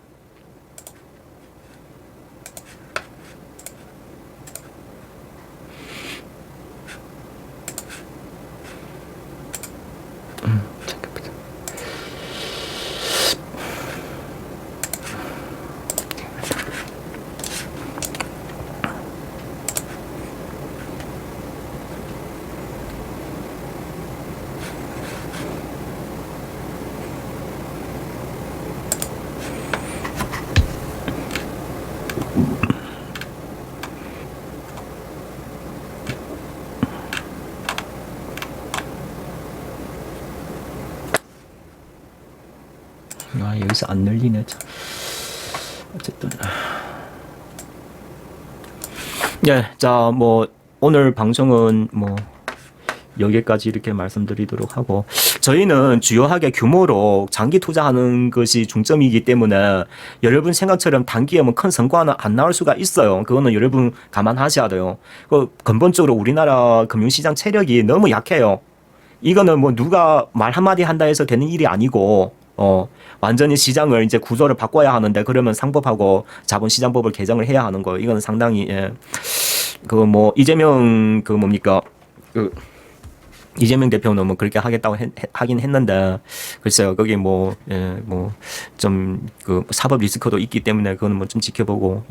여기서 안 열리네. 어쨌든. 예, 자, 뭐, 오늘 방송은 뭐, 여기까지 이렇게 말씀드리도록 하고, 저희는 주요하게 규모로 장기 투자하는 것이 중점이기 때문에 여러분 생각처럼 단기에 뭐 큰 성과는 안 나올 수가 있어요. 그거는 여러분 감안하셔야 돼요. 근본적으로 우리나라 금융시장 체력이 너무 약해요. 이거는 뭐 누가 말 한마디 한다 해서 되는 일이 아니고, 완전히 시장을 이제 구조를 바꿔야 하는데 그러면 상법하고 자본시장법을 개정을 해야 하는 거예요. 이건 상당히 그 뭐 이재명 그 뭡니까 그 이재명 대표는 뭐 그렇게 하겠다고 하긴 했는데 글쎄요 거기 뭐 좀 그 사법 리스크도 있기 때문에 그거는 뭐 좀 지켜보고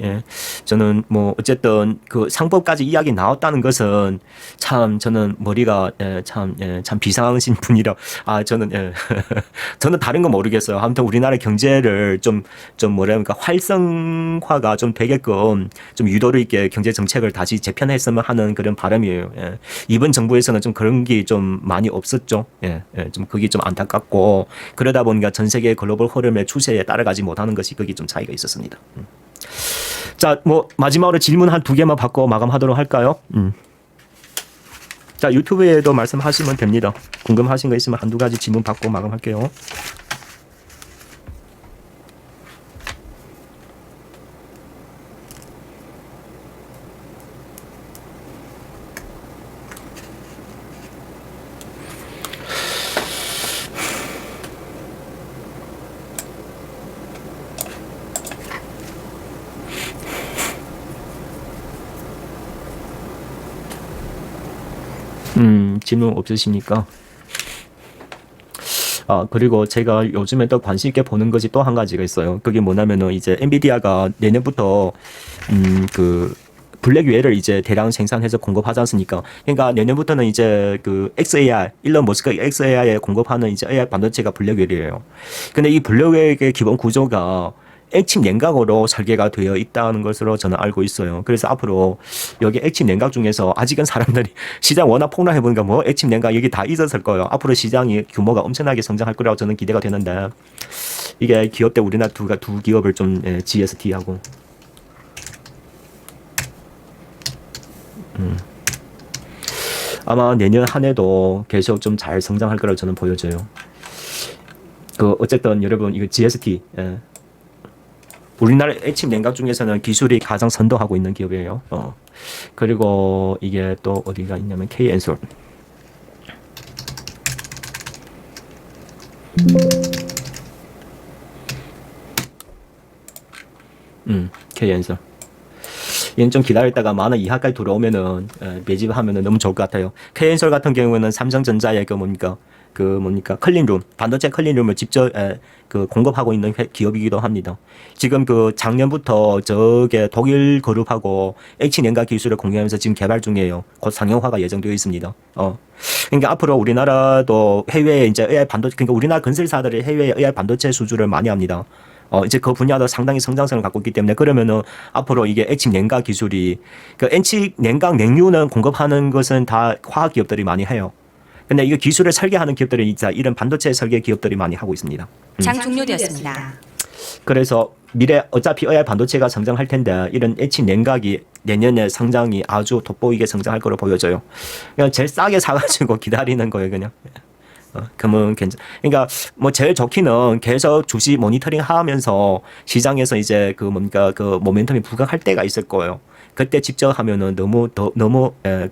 저는 뭐 어쨌든 그 상법까지 이야기 나왔다는 것은 참 저는 머리가 참 비상하신 분이라 저는 저는 다른 건 모르겠어요. 아무튼 우리나라 경제를 좀 뭐랄까 활성화가 좀 되게끔 좀 유도를 있게 경제 정책을 다시 재편했으면 하는 그런 바람이에요. 이번 정부에서는 좀 그런 게 좀 많이 없었죠. 좀 그게 좀 안타깝고 그러다 보니까 전 세계 글로벌 흐름의 추세에 따라가지 못하는 것이 그게 좀 차이가 있었습니다. 자, 뭐 마지막으로 질문 한 2개만 받고 마감하도록 할까요? 자, 유튜브에도 말씀하시면 됩니다. 궁금하신 거 있으면 1-2가지 질문 받고 마감할게요. 질문 없으십니까? 그리고 제가 요즘에 또 관심 있게 보는 것이 또 한 가지가 있어요. 그게 뭐냐면은 이제 엔비디아가 내년부터 그 블랙웨어를 이제 대량 생산해서 공급하지 않습니까? 그러니까 내년부터는 이제 그 XAI, 일론 머스크가 XAI에 공급하는 이제 AI 반도체가 블랙웨어이에요. 근데 이 블랙웨어의 기본 구조가 액침 냉각으로 설계가 되어 있다는 것으로 저는 알고 있어요. 그래서 앞으로 여기 액침 냉각 중에서 아직은 사람들이 시장 워낙 폭락해 보니까 뭐 액침 냉각 여기 다 있었을 거예요. 앞으로 시장이 규모가 엄청나게 성장할 거라고 저는 기대가 되는데 이게 기업 대 우리나라 두 기업을 좀 GST하고 아마 내년 한 해도 계속 좀 잘 성장할 거라고 저는 보여져요. 그 어쨌든 여러분 이거 GST 우리나라 액침 냉각 중에서는 기술이 가장 선도하고 있는 기업이에요. 그리고 이게 또 어디가 있냐면 K-엔솔. K-엔솔. 얘는 좀 기다렸다가 10,000원 이하까지 들어오면은 매집하면은 너무 좋을 것 같아요. K-엔솔 같은 경우에는 삼성전자의 그 뭡니까 클린룸 반도체 클린룸을 직접 그 공급하고 있는 기업이기도 합니다. 지금 그 작년부터 저게 독일 그룹하고 액침 냉각 기술을 공유하면서 지금 개발 중이에요. 곧 상용화가 예정되어 있습니다. 그러니까 앞으로 우리나라도 해외에 이제 AI 반도체 그러니까 우리나라 건설사들이 해외에 AI 반도체 수주를 많이 합니다. 이제 그 분야도 상당히 성장성을 갖고 있기 때문에 그러면은 앞으로 이게 액침 냉각 기술이 그 액침 냉각 냉유는 공급하는 것은 다 화학 기업들이 많이 해요. 근데 이거 기술을 설계하는 기업들이 이제 이런 반도체 설계 기업들이 많이 하고 있습니다. 장 종료되었습니다. 그래서 미래 어차피 AI 반도체가 성장할 텐데 이런 액침 냉각이 내년에 성장이 아주 돋보이게 성장할 거로 보여져요. 그냥 제일 싸게 사가지고 기다리는 거예요, 그냥. 그러면 그러니까 뭐 제일 좋기는 계속 주식 모니터링 하면서 시장에서 이제 그 뭔가 그 모멘텀이 부각할 때가 있을 거예요. 그때 직접 하면은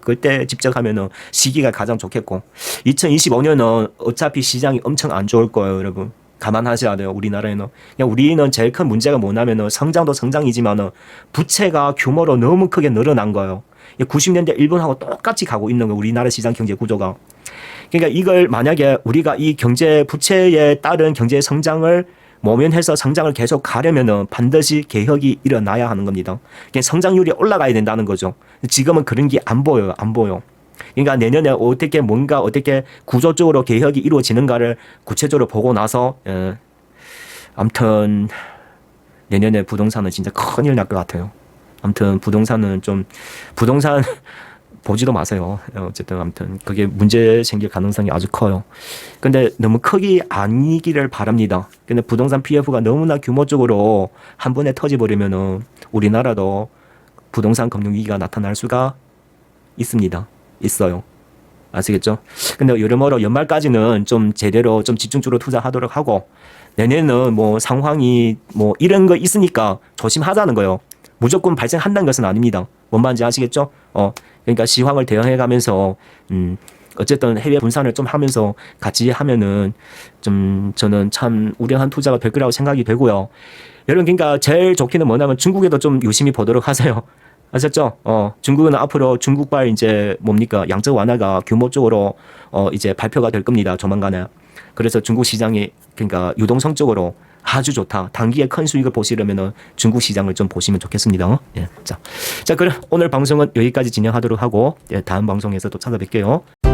그때 직접 하면은 시기가 가장 좋겠고 2025년은 어차피 시장이 엄청 안 좋을 거예요, 여러분. 감안하셔야 돼요. 우리나라에는 그냥 우리는 제일 큰 문제가 뭐냐면은 성장도 성장이지만은 부채가 규모로 너무 크게 늘어난 거예요. 90년대 일본하고 똑같이 가고 있는 거 우리나라 시장 경제 구조가. 그러니까 이걸 만약에 우리가 이 경제 부채에 따른 경제 성장을 모면해서 성장을 계속 가려면은 반드시 개혁이 일어나야 하는 겁니다. 그러니까 성장률이 올라가야 된다는 거죠. 지금은 그런 게 안 보여요. 안 보여. 그러니까 내년에 어떻게 뭔가 어떻게 구조적으로 개혁이 이루어지는가를 구체적으로 보고 나서 아무튼 내년에 부동산은 진짜 큰일 날 것 같아요. 아무튼 부동산 보지도 마세요. 어쨌든 아무튼 그게 문제 생길 가능성이 아주 커요. 근데 너무 크기 아니기를 바랍니다. 근데 부동산 PF가 너무나 규모적으로 한 번에 터져버리면은 우리나라도 부동산 금융 위기가 나타날 수가 있습니다. 있어요. 아시겠죠? 근데 여러모로 연말까지는 좀 제대로 좀 집중적으로 투자하도록 하고 내년에는 뭐 상황이 뭐 이런 거 있으니까 조심하자는 거예요. 무조건 발생한다는 것은 아닙니다. 뭔 말인지 아시겠죠? 그러니까 시황을 대응해 가면서 어쨌든 해외 분산을 좀 하면서 같이 하면은 좀 저는 참 우량한 투자가 될 거라고 생각이 되고요. 여러분 그러니까 제일 좋기는 뭐냐면 중국에도 좀 유심히 보도록 하세요. 아셨죠? 중국은 앞으로 중국발 이제 뭡니까 양적 완화가 규모적으로 이제 발표가 될 겁니다. 조만간에. 그래서 중국 시장이 그러니까 유동성적으로 아주 좋다. 단기에 큰 수익을 보시려면은 중국 시장을 좀 보시면 좋겠습니다. 예. 자, 그럼 오늘 방송은 여기까지 진행하도록 하고 예, 다음 방송에서 또 찾아뵐게요.